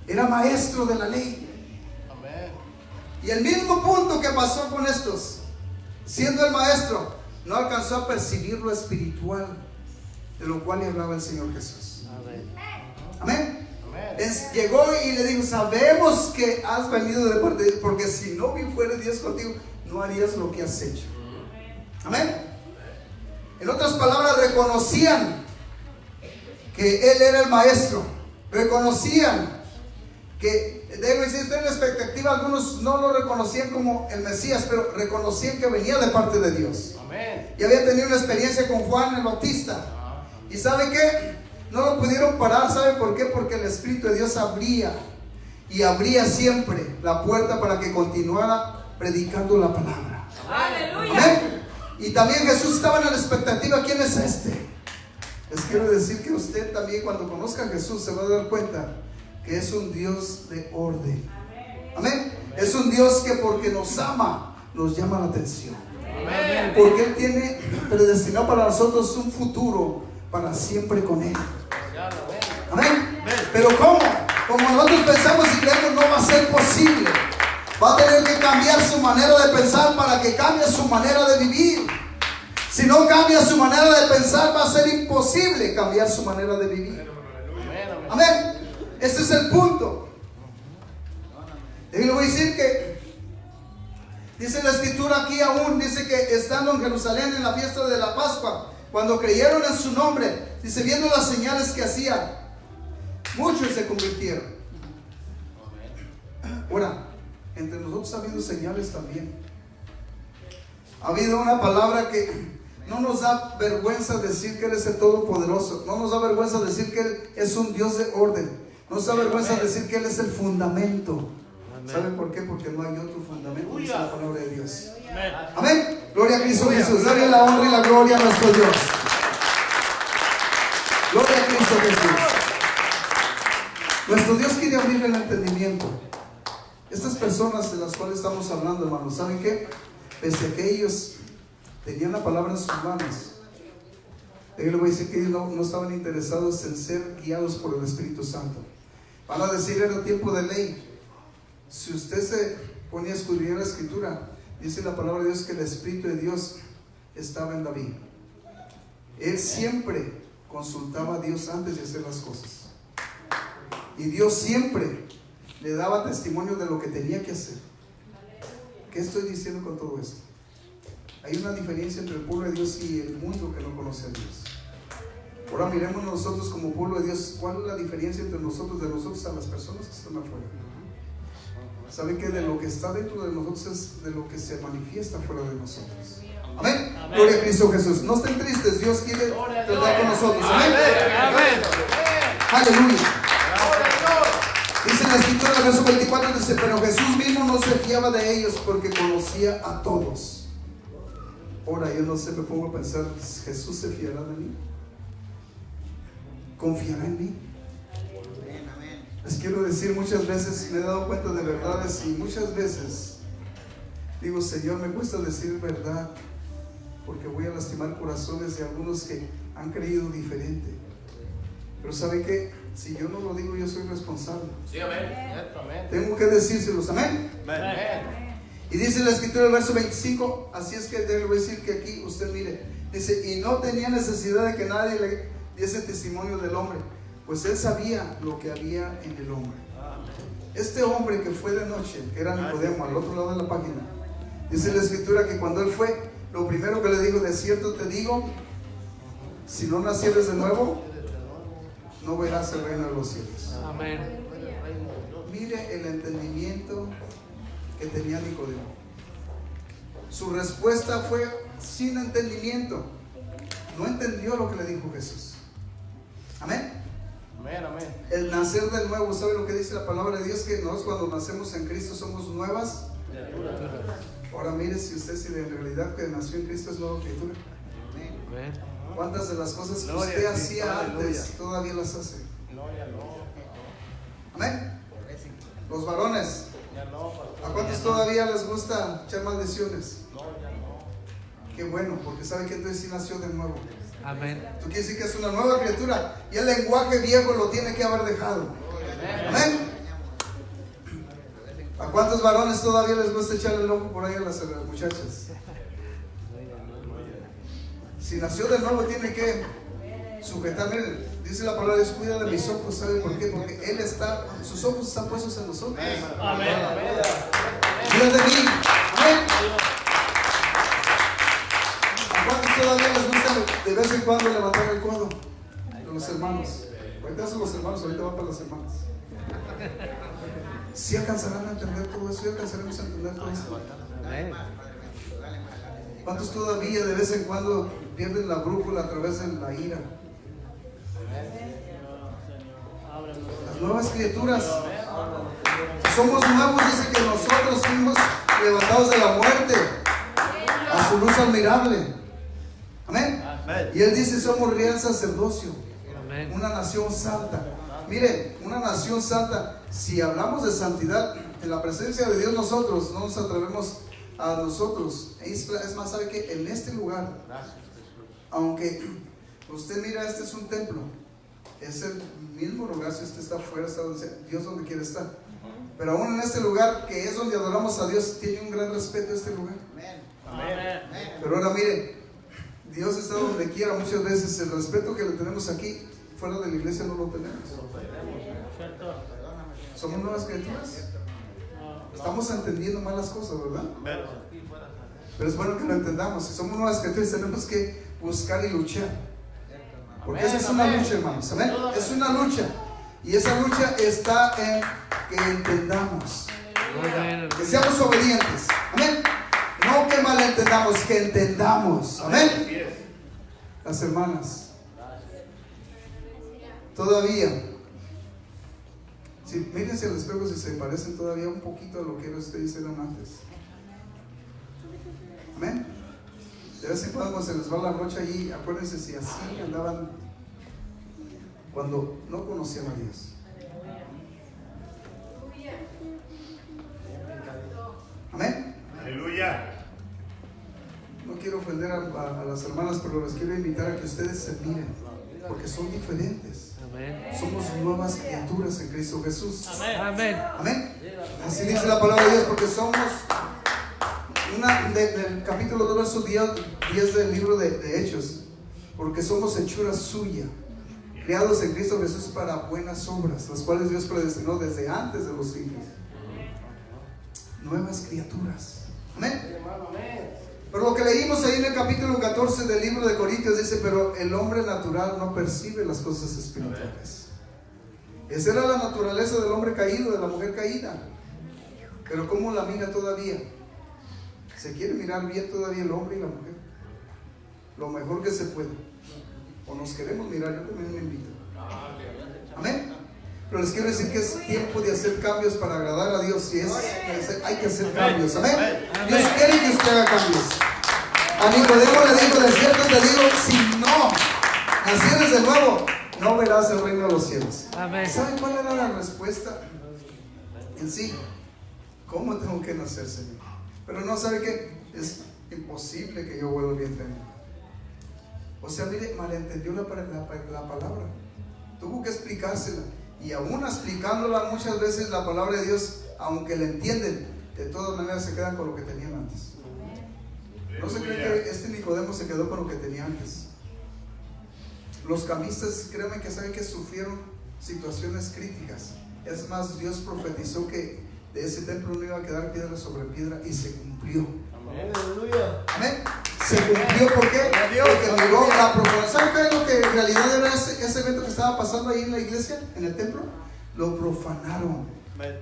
Era maestro de la ley. Y el mismo punto que pasó con estos, siendo el maestro, no alcanzó a percibir lo espiritual de lo cual le hablaba el Señor Jesús. Amén. Llegó y le dijo, sabemos que has venido de parte de Dios, porque si no fuera Dios contigo, no harías lo que has hecho. Amén. En otras palabras, reconocían que Él era el maestro. Reconocían que, debe existir una expectativa, algunos no lo reconocían como el Mesías, pero reconocían que venía de parte de Dios. Y había tenido una experiencia con Juan el Bautista. ¿Y sabe qué? No lo pudieron parar. ¿Sabe por qué? Porque el Espíritu de Dios abría y abría siempre la puerta para que continuara predicando la palabra. Aleluya. Amén. Y también Jesús estaba en la expectativa, ¿quién es este? Les quiero decir que usted también, cuando conozca a Jesús, se va a dar cuenta que es un Dios de orden. Amén. Es un Dios que porque nos ama, nos llama la atención. Amén. Porque Él tiene predestinado para nosotros un futuro para siempre con Él. Amén. Pero ¿cómo? Como nosotros pensamos y creemos, no va a ser posible. Va a tener que cambiar su manera de pensar para que cambie su manera de vivir. Si no cambia su manera de pensar, va a ser imposible cambiar su manera de vivir. Amén. Ese es el punto. Y le voy a decir que dice la escritura aquí aún, dice que estando en Jerusalén en la fiesta de la Pascua, cuando creyeron en su nombre, dice, viendo las señales que hacía, muchos se convirtieron. Ahora, entre nosotros ha habido señales también. Ha habido una palabra que no nos da vergüenza decir que Él es el Todopoderoso. No nos da vergüenza decir que Él es un Dios de orden. No nos da vergüenza decir que Él es el fundamento. ¿Saben por qué? Porque no hay otro fundamento, dice la palabra de Dios. Amén. Gloria a Cristo Jesús. Dale la honra y la gloria a nuestro Dios. Gloria a Cristo Jesús. Nuestro Dios quiere abrir el entendimiento. Estas personas de las cuales estamos hablando, hermanos, ¿saben qué? Pese a que ellos tenían la palabra en sus manos, yo le voy a decir que ellos no estaban interesados en ser guiados por el Espíritu Santo. Van a decir, era tiempo de ley. Si usted se ponía a escudriñar la escritura, dice la palabra de Dios que el Espíritu de Dios estaba en David. Él siempre consultaba a Dios antes de hacer las cosas. Y Dios siempre le daba testimonio de lo que tenía que hacer. ¿Qué estoy diciendo con todo esto? Hay una diferencia entre el pueblo de Dios y el mundo que no conoce a Dios. Ahora miremos nosotros como pueblo de Dios, ¿cuál es la diferencia entre nosotros, de nosotros a las personas que están afuera? ¿Saben que de lo que está dentro de nosotros es de lo que se manifiesta fuera de nosotros? Amén. Amén. Gloria a Cristo Jesús. No estén tristes, Dios quiere tratar con nosotros. Amén. Amén. Aleluya. Dice en la escritura del verso 24, dice, pero Jesús mismo no se fiaba de ellos porque conocía a todos. Ahora yo no sé, me pongo a pensar, ¿Jesús se fiará de mí? ¿Confiará en mí? Les quiero decir, muchas veces me he dado cuenta de verdades y muchas veces digo, Señor, me cuesta decir verdad porque voy a lastimar corazones de algunos que han creído diferente. Pero ¿sabe qué? Si yo no lo digo, yo soy responsable. Sí, amén. Tengo que decírselos, amén. Amén. Y dice la escritura del verso 25, así es que debo decir que aquí usted mire, dice, y no tenía necesidad de que nadie le diese testimonio del hombre, pues él sabía lo que había en el hombre. Este hombre que fue de noche, que era Nicodemo, al otro lado de la página, dice la escritura que cuando él fue, lo primero que le dijo, de cierto te digo, si no nacieres de nuevo, no verás el reino de los cielos. Amén. Mire el entendimiento que tenía Nicodemo. Su respuesta fue sin entendimiento. No entendió lo que le dijo Jesús. Amén. Amén, amén. El nacer de nuevo, ¿sabe lo que dice la palabra de Dios? Que nosotros cuando nacemos en Cristo somos nuevas. Ahora mire si usted, si en realidad que nació en Cristo es nueva criatura. Amén. ¿Cuántas de las cosas que usted hacía antes todavía las hace? Amén. Los varones, ¿a cuántos todavía les gusta echar maldiciones? Qué bueno, porque sabe que entonces sí nació de nuevo. Amén. Tú quieres decir que es una nueva criatura y el lenguaje viejo lo tiene que haber dejado. Amén. ¿A cuántos varones todavía les gusta echarle el ojo por ahí a las muchachas? Si nació de nuevo tiene que sujetar. Miren, dice la palabra, Dios cuida de mis ojos. ¿Sabe por qué? Porque Él está, sus ojos están puestos en nosotros. Amén. Cuida de mí. Amén. ¿A cuántos todavía les gusta de vez en cuando levantar el codo? De los hermanos. Ahorita son los hermanos, ahorita va para las hermanas. ¿Sí alcanzarán a entender todo eso? ¿Sí alcanzaremos a entender todo eso? Amén. ¿Cuántos todavía de vez en cuando pierden la brújula a través de la ira? Las nuevas criaturas. Si somos nuevos, dice que nosotros fuimos levantados de la muerte a su luz admirable. Amén. Amén. Y Él dice, somos real sacerdocio, Amén. una nación santa. Mire, una nación santa. Si hablamos de santidad, en la presencia de Dios nosotros no nos atrevemos a nosotros. Es más, sabe que en este lugar, Gracias, Jesús. aunque usted mira, este es un templo, es el mismo lugar. Si usted está afuera, está Dios donde quiere estar. Pero aún en este lugar, que es donde adoramos a Dios, tiene un gran respeto este lugar. Amén. Pero ahora mire, Dios está donde quiera. Muchas veces el respeto que le tenemos aquí, fuera de la iglesia no lo tenemos. Somos nuevas criaturas. Estamos entendiendo mal las cosas, ¿verdad? Pero es bueno que lo entendamos. Si somos nuevas criaturas, tenemos que buscar y luchar. Porque esa es una lucha, hermanos. ¿Amén? Es una lucha. Y esa lucha está en que entendamos, Amén. que seamos obedientes. Amén. No que malentendamos, que entendamos. Amén. Las hermanas, todavía, si mírense al espejo, si se parecen todavía un poquito a lo que ustedes eran antes. Amén. De vez en cuando se les va la rocha allí. Acuérdense si así andaban cuando no conocían a Dios. Amén. Aleluya. No quiero ofender a las hermanas, pero les quiero invitar a que ustedes se miren, porque son diferentes. Amén. Somos nuevas criaturas en Cristo Jesús. Amén. Amén. Así dice la palabra de Dios, porque somos del capítulo 2, verso 10 del libro de Hechos, porque somos hechura suya, creados en Cristo Jesús para buenas obras, las cuales Dios predestinó desde antes de los siglos. Nuevas criaturas. Amén. Pero lo que leímos ahí en el capítulo 14 del libro de Corintios dice, pero el hombre natural no percibe las cosas espirituales. Esa era la naturaleza del hombre caído, de la mujer caída. Pero ¿cómo la mira todavía? ¿Se quiere mirar bien todavía el hombre y la mujer? Lo mejor que se puede. O nos queremos mirar, yo también me invito. Amén. Pero les quiero decir que es tiempo de hacer cambios para agradar a Dios. Y hay que hacer cambios. Amén. Dios quiere que usted haga cambios. A Nicodemo le dijo, de cierto te digo, si no nacieres de nuevo, no verás el reino de los cielos. Amén. ¿Saben cuál era la respuesta? En sí, ¿cómo tengo que nacer, Señor? Pero no, ¿sabe qué? Es imposible que yo vuelva al vientre de mi madre. O sea, mire, malentendió la palabra. Tuvo que explicársela. Y aún explicándola muchas veces la palabra de Dios, aunque la entienden, de todas maneras se quedan con lo que tenían antes. No se cree que este Nicodemo se quedó con lo que tenía antes. Los cambistas, créanme que saben que sufrieron situaciones críticas. Es más, Dios profetizó que de ese templo no iba a quedar piedra sobre piedra, y se cumplió. Amén. Se cumplió, ¿por qué? Porque miró la profanación. ¿Saben qué es lo que en realidad era ese evento que estaba pasando ahí en la iglesia, en el templo? Lo profanaron. Amén.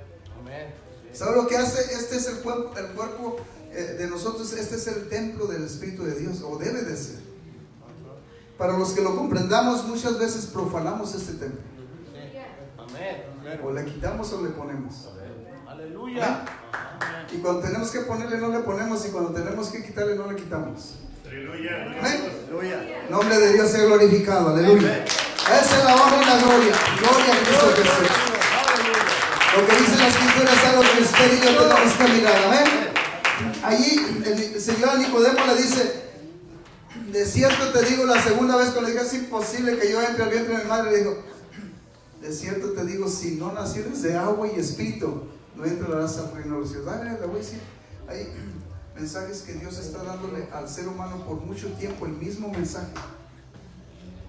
¿Sabe lo que hace? Este es el cuerpo de nosotros. Este es el templo del Espíritu de Dios, o debe de ser. Para los que lo comprendamos, muchas veces profanamos este templo. Amén. O le quitamos o le ponemos. Aleluya. Y cuando tenemos que ponerle no le ponemos, y cuando tenemos que quitarle no le quitamos. Aleluya. Amén. Aleluya. El nombre de Dios sea glorificado. Aleluya. Esa es la honra y la gloria. Gloria a Cristo Jesús. Lo que dice la Escritura es algo que usted y yo tenemos que mirar. Amén. Allí el Señor a Nicodemo le dice, de cierto te digo, la segunda vez cuando le dije, es imposible que yo entre al vientre de mi madre, le digo, de cierto te digo, si no nacieres de agua y espíritu, no entrarás al reino de los cielos. Le voy a decir, hay mensajes que Dios está dándole al ser humano por mucho tiempo, el mismo mensaje.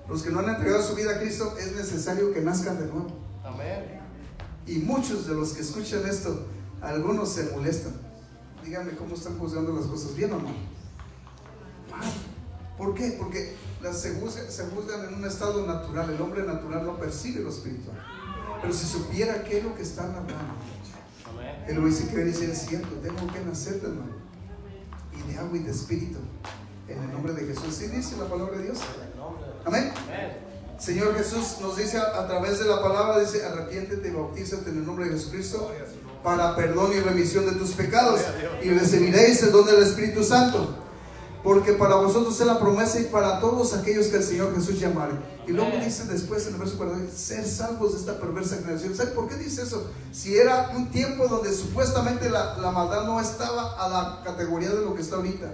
Los que no han entregado su vida a Cristo, es necesario que nazcan de nuevo. Amén. Y muchos de los que escuchan esto, algunos se molestan. Díganme cómo están juzgando las cosas, ¿bien o mal? Mal. ¿Por qué? Porque se juzgan en un estado natural. El hombre natural no percibe lo espiritual. Pero si supiera qué es lo que están hablando, él lo dice que decir, es cierto, tengo que nacer de nuevo, y de agua y de espíritu, en el nombre de Jesús. ¿Sí dice la palabra de Dios? Amén. Señor Jesús nos dice a través de la palabra, dice, arrepiéntete y bautízate en el nombre de Jesucristo para perdón y remisión de tus pecados, y recibiréis el don del Espíritu Santo. porque para vosotros es la promesa y para todos aquellos que el Señor Jesús llamare. Y luego dice después en el verso 40, ser salvos de esta perversa generación. ¿Sabe por qué dice eso? Si era un tiempo donde supuestamente la maldad no estaba a la categoría de lo que está ahorita,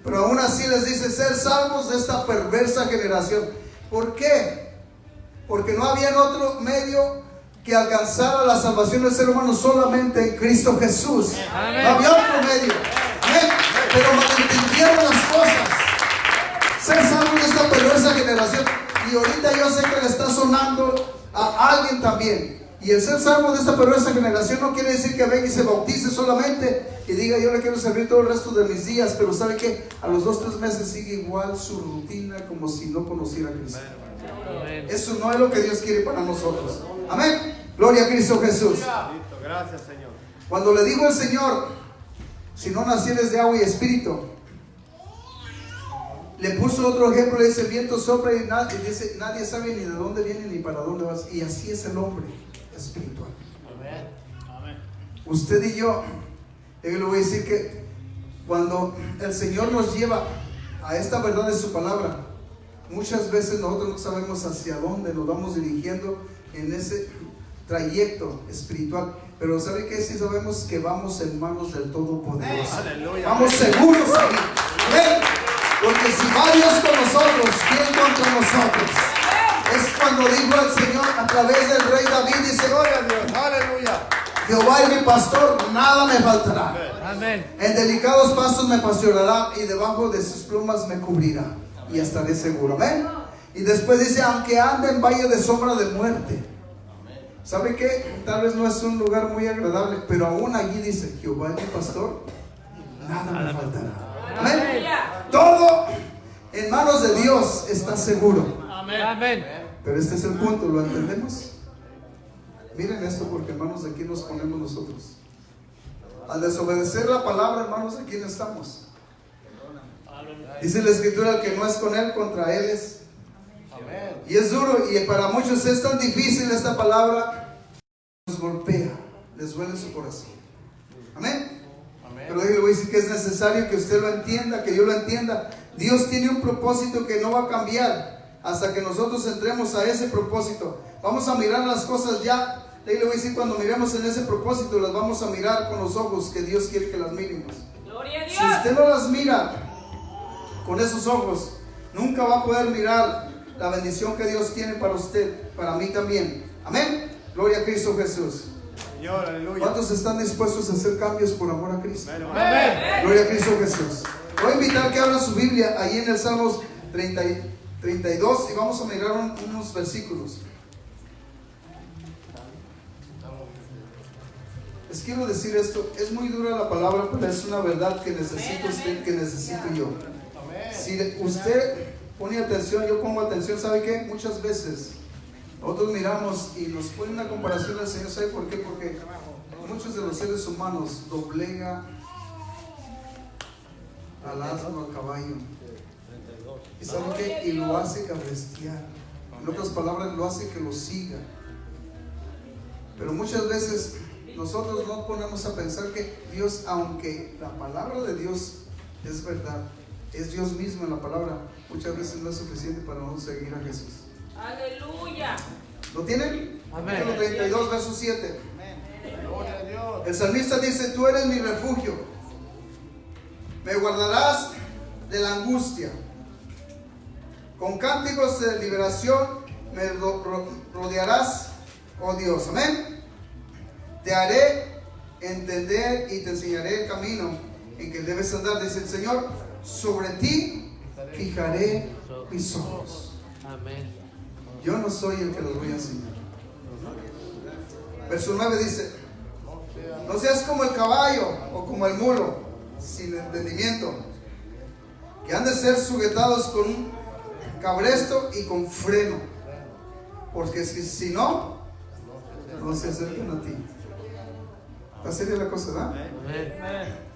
pero aún así les dice ser salvos de esta perversa generación. ¿Por qué? Porque no había otro medio que alcanzara la salvación del ser humano solamente en Cristo Jesús. Amén. No había otro medio. Amén. Pero malentendieron las cosas. Ser salvos de esta perversa generación. Y ahorita yo sé que le está sonando a alguien también. Y el ser salvo de esta perversa generación no quiere decir que venga y se bautice solamente y diga yo le quiero servir todo el resto de mis días, pero sabe que a los 2 o 3 meses sigue igual su rutina como si no conociera a Cristo. Eso no es lo que Dios quiere para nosotros. Amén. Gloria a Cristo Jesús. Listo, gracias, Señor. Cuando le dijo el Señor, si no nacieres de agua y espíritu, le puso otro ejemplo, le dice, el viento sopla y dice, nadie sabe ni de dónde viene ni para dónde vas. Y así es el hombre espiritual. Amén. Amén. Usted y yo le voy a decir que cuando el Señor nos lleva a esta verdad de su palabra, muchas veces nosotros no sabemos hacia dónde nos vamos dirigiendo en ese trayecto espiritual. Pero ¿sabe qué? Sí sabemos que vamos en manos del Todopoderoso. Aleluya. Vamos seguros ahí. Amén. Porque si va Dios con nosotros, ¿quién contra nosotros? Es cuando dijo el Señor a través del rey David, dice, Gloria a Dios. Aleluya. Jehová es mi pastor, nada me faltará. Amén. En delicados pastos me pastoreará y debajo de sus plumas me cubrirá y estaré seguro. Amén. Y después dice, aunque ande en valle de sombra de muerte. ¿Sabe qué? Tal vez no es un lugar muy agradable, pero aún allí dice, Jehová es mi pastor, nada me faltará. Amén. Todo en manos de Dios está seguro. Amén. Amén. Pero este es el punto, ¿lo entendemos? Miren esto, porque hermanos, aquí nos ponemos nosotros. Al desobedecer la palabra, hermanos, ¿de quién estamos? Dice la Escritura, el que no es con él, contra él es. Amén. Y es duro, y para muchos es tan difícil esta palabra, los golpea, les duele su corazón. Amén. Pero yo le voy a decir que es necesario que usted lo entienda, que yo lo entienda. Dios tiene un propósito que no va a cambiar hasta que nosotros entremos a ese propósito. Vamos a mirar las cosas ya. Le voy a decir, cuando miremos en ese propósito, las vamos a mirar con los ojos que Dios quiere que las miremos. Gloria a Dios. Si usted no las mira con esos ojos, nunca va a poder mirar la bendición que Dios tiene para usted, para mí también. Amén. Gloria a Cristo Jesús. Señor, aleluya. ¿Cuántos están dispuestos a hacer cambios por amor a Cristo? Amén. Gloria a Cristo Jesús. Voy a invitar que abran su Biblia ahí en el Salmos 32 y vamos a mirar unos versículos. Les quiero decir esto, es muy dura la palabra, pero es una verdad que necesita usted, que necesito yo. Si usted pone atención, yo pongo atención, ¿sabe qué? Muchas veces nosotros miramos y nos pone una comparación al Señor. ¿Sabe por qué? Porque muchos de los seres humanos doblega al asno, al caballo. ¿Y sabe qué? Y lo hace cabrestear. En otras palabras, lo hace que lo siga. Pero muchas veces nosotros no ponemos a pensar que Dios, aunque la palabra de Dios es verdad, es Dios mismo en la palabra, muchas veces no es suficiente para no seguir a Jesús. Aleluya. ¿Lo tienen? Amén. Capítulo 32, verso 7. Gloria a Dios. El salmista dice, tú eres mi refugio, me guardarás de la angustia, con cánticos de liberación me rodearás, oh Dios. Amén. Te haré entender y te enseñaré el camino en que debes andar, dice el Señor. Sobre ti fijaré mis ojos. Amén. Yo no soy el que los voy a enseñar. Verso 9 dice, no seas como el caballo o como el mulo sin entendimiento, que han de ser sujetados con un cabresto y con freno, porque si no, no se acercan a ti. Está seria la cosa, ¿verdad? Amén.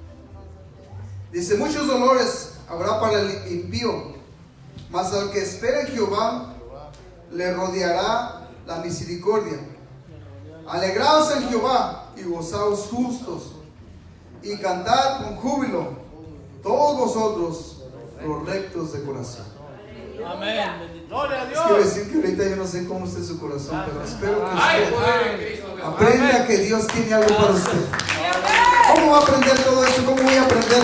Dice, muchos dolores habrá para el impío, mas al que espera en Jehová le rodeará la misericordia. Alegraos en Jehová y gozaos justos, y cantad con júbilo todos vosotros correctos de corazón. Amén. Gloria a Es que Dios. decir que ahorita yo no sé cómo esté su corazón, pero espero que Hay usted poder en Cristo. aprenda que Dios tiene algo para usted. ¿Cómo va a aprender todo esto? ¿Cómo voy a aprender?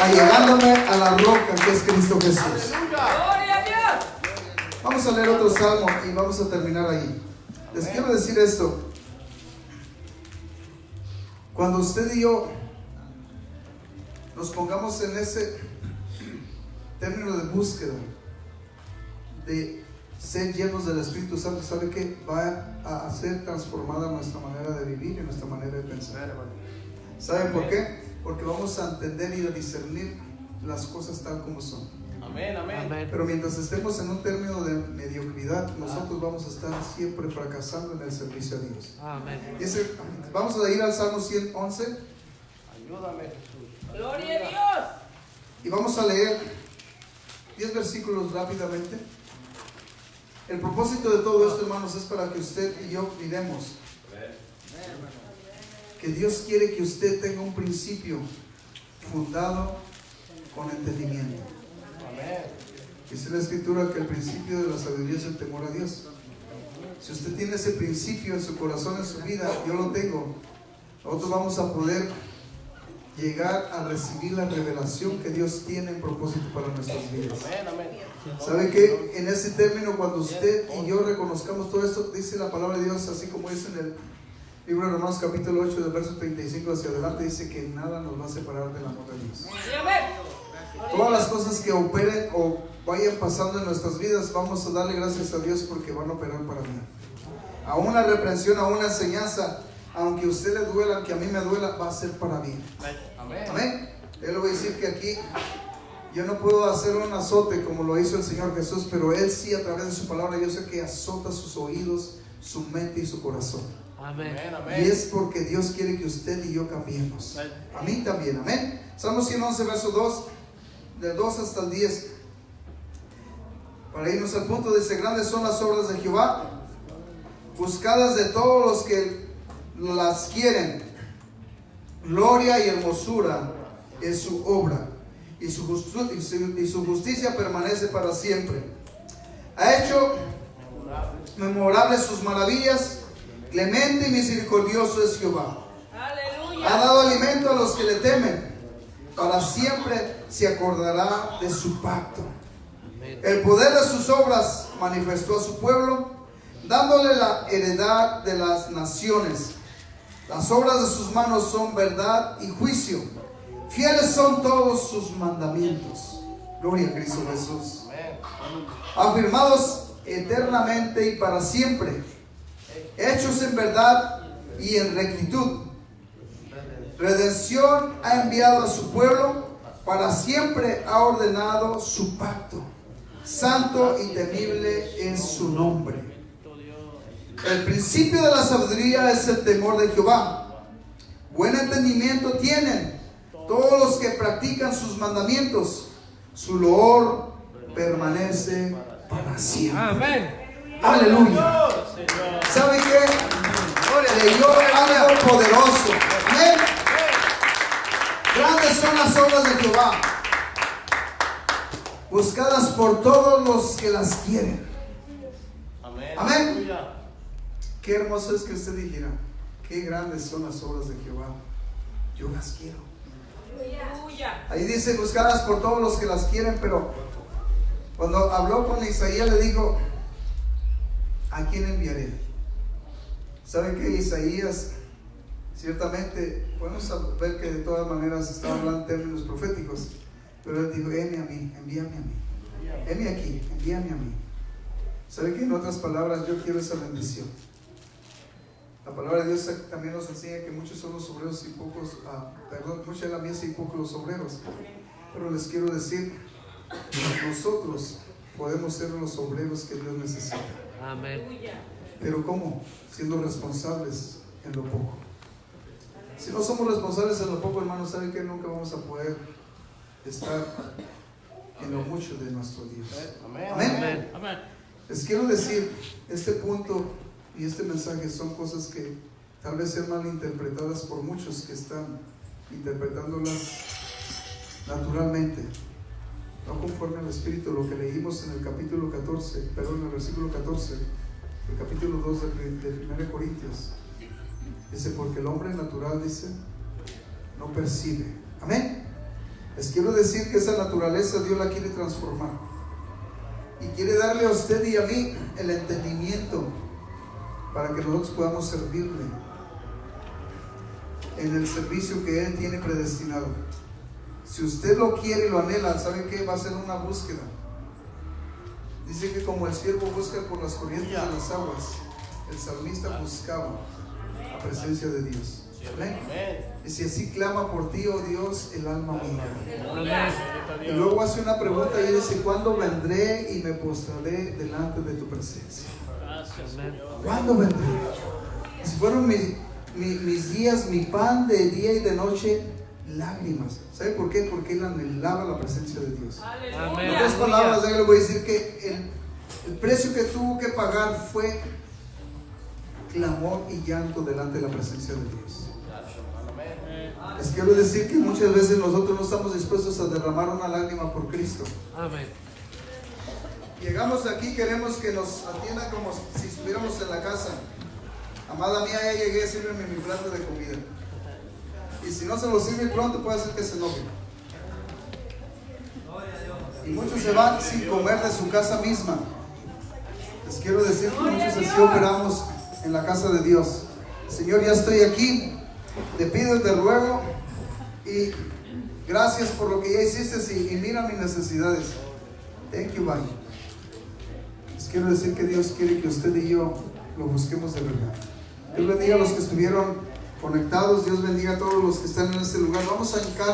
Allegándome a la roca que es Cristo Jesús. Aleluya. Gloria a Dios. Vamos a leer otro salmo y vamos a terminar ahí. Les quiero decir esto. Cuando usted y yo nos pongamos en ese término de búsqueda, de ser llenos del Espíritu Santo, ¿sabe qué? Va a ser transformada nuestra manera de vivir y nuestra manera de pensar. ¿Sabe por qué? Porque vamos a entender y a discernir las cosas tal como son. Amén, amén. Pero mientras estemos en un término de mediocridad, nosotros vamos a estar siempre fracasando en el servicio a Dios. Amén. Vamos a ir al Salmo 111 Ayúdame, Jesús. Gloria a Dios. y vamos a leer 10 versículos rápidamente. El propósito de todo esto, hermanos, es para que usted y yo miremos que Dios quiere que usted tenga un principio fundado con entendimiento. Amén. Dice la Escritura que el principio de la sabiduría es el temor a Dios. Si usted tiene ese principio en su corazón, en su vida, yo lo tengo, nosotros vamos a poder llegar a recibir la revelación que Dios tiene en propósito para nuestras vidas. Amén, amén. ¿Sabe qué? En ese término, cuando usted y yo reconozcamos todo esto, dice la palabra de Dios, así como dice en el libro de Romanos capítulo 8, del verso 35 hacia adelante, dice que nada nos va a separar del amor de Dios. Amén. Todas las cosas que operen o vayan pasando en nuestras vidas, vamos a darle gracias a Dios porque van a operar para mí. A una reprensión, a una enseñanza, aunque a usted le duela, aunque a mí me duela, va a ser para bien. Amén. Amén. Yo le voy a decir que aquí yo no puedo hacer un azote como lo hizo el Señor Jesús, pero Él sí, a través de su palabra, yo sé que azota sus oídos, su mente y su corazón. Amén. Amén. Y es porque Dios quiere que usted y yo cambiemos. A mí también, amén. Salmo 111, verso 2, del 2 hasta el 10. Para irnos al punto, dice: grandes son las obras de Jehová, buscadas de todos los que las quieren. Gloria y hermosura es su obra, y su justicia permanece para siempre. Ha hecho memorables sus maravillas. Clemente y misericordioso es Jehová. Aleluya. Ha dado alimento a los que le temen. Para siempre se acordará de su pacto. El poder de sus obras manifestó a su pueblo, dándole la heredad de las naciones. Las obras de sus manos son verdad y juicio. Fieles son todos sus mandamientos. Gloria a Cristo Jesús. Afirmados eternamente y para siempre. Hechos en verdad y en rectitud. Redención ha enviado a su pueblo, para siempre ha ordenado su pacto. Santo y temible es su nombre. El principio de la sabiduría es el temor de Jehová. Buen entendimiento tienen todos los que practican sus mandamientos. Su loor permanece para siempre. Amén. Aleluya. ¿Sabe qué? Leyó algo poderoso. Amén. Grandes son las obras de Jehová, buscadas por todos los que las quieren. Amén. Amén. Qué hermoso es que usted dijera: qué grandes son las obras de Jehová, yo las quiero. Aleluya. Ahí dice buscadas por todos los que las quieren, pero cuando habló con Isaías le dijo: ¿a quién enviaré? ¿Saben qué? Isaías, ciertamente, podemos ver que de todas maneras estaba hablando en términos proféticos, pero él dijo: heme a mí, envíame a mí, heme aquí, envíame a mí. ¿Saben qué? En otras palabras, yo quiero esa bendición. La palabra de Dios también nos enseña que muchos son los obreros y pocos, mucha es la mies y pocos los obreros. Pero les quiero decir, nosotros podemos ser los obreros que Dios necesita. Amén. Pero ¿cómo? Siendo responsables en lo poco. Si no somos responsables en lo poco, hermanos, ¿saben que nunca vamos a poder estar en lo mucho de nuestro Dios? Amén. Amén. Les quiero decir, este punto y este mensaje son cosas que tal vez sean mal interpretadas por muchos que están interpretándolas naturalmente. no conforme al Espíritu, lo que leímos en el capítulo 14, perdón, en el versículo 14, el capítulo 2 de 1 Corintios. Dice, porque el hombre natural, dice, no percibe. Amén. Les quiero decir que esa naturaleza Dios la quiere transformar. Y quiere darle a usted y a mí el entendimiento para que nosotros podamos servirle en el servicio que Él tiene predestinado. Si usted lo quiere y lo anhela, ¿sabe qué? Va a ser una búsqueda. Dice que como el siervo busca por las corrientes de las aguas, el salmista buscaba la presencia de Dios. ¿Amén? Y si así clama por ti, oh Dios, el alma mía. Y luego hace una pregunta y dice, ¿cuándo vendré y me postraré delante de tu presencia? ¿Cuándo vendré? Si fueron mis días, mi pan de día y de noche, lágrimas. ¿Sabe por qué? Porque él anhelaba la presencia de Dios. En otras palabras, yo le voy a decir que el precio que tuvo que pagar fue clamor y llanto delante de la presencia de Dios. Les quiero decir que muchas veces nosotros no estamos dispuestos a derramar una lágrima por Cristo. Amén. Llegamos aquí, queremos que nos atiendan como si estuviéramos en la casa. Amada mía, ya llegué, sírveme mi plato de comida. Y si no se lo sirve pronto, puede ser que se enoje. Y muchos se van sin comer de su casa misma. Les quiero decir que muchos así operamos en la casa de Dios. Señor, ya estoy aquí, te pido y te ruego, y gracias por lo que ya hiciste, y mira mis necesidades. Thank you, bye. Les quiero decir que Dios quiere que usted y yo lo busquemos de verdad. Dios bendiga a los que estuvieron conectados, Dios bendiga a todos los que están en este lugar. Vamos a hincar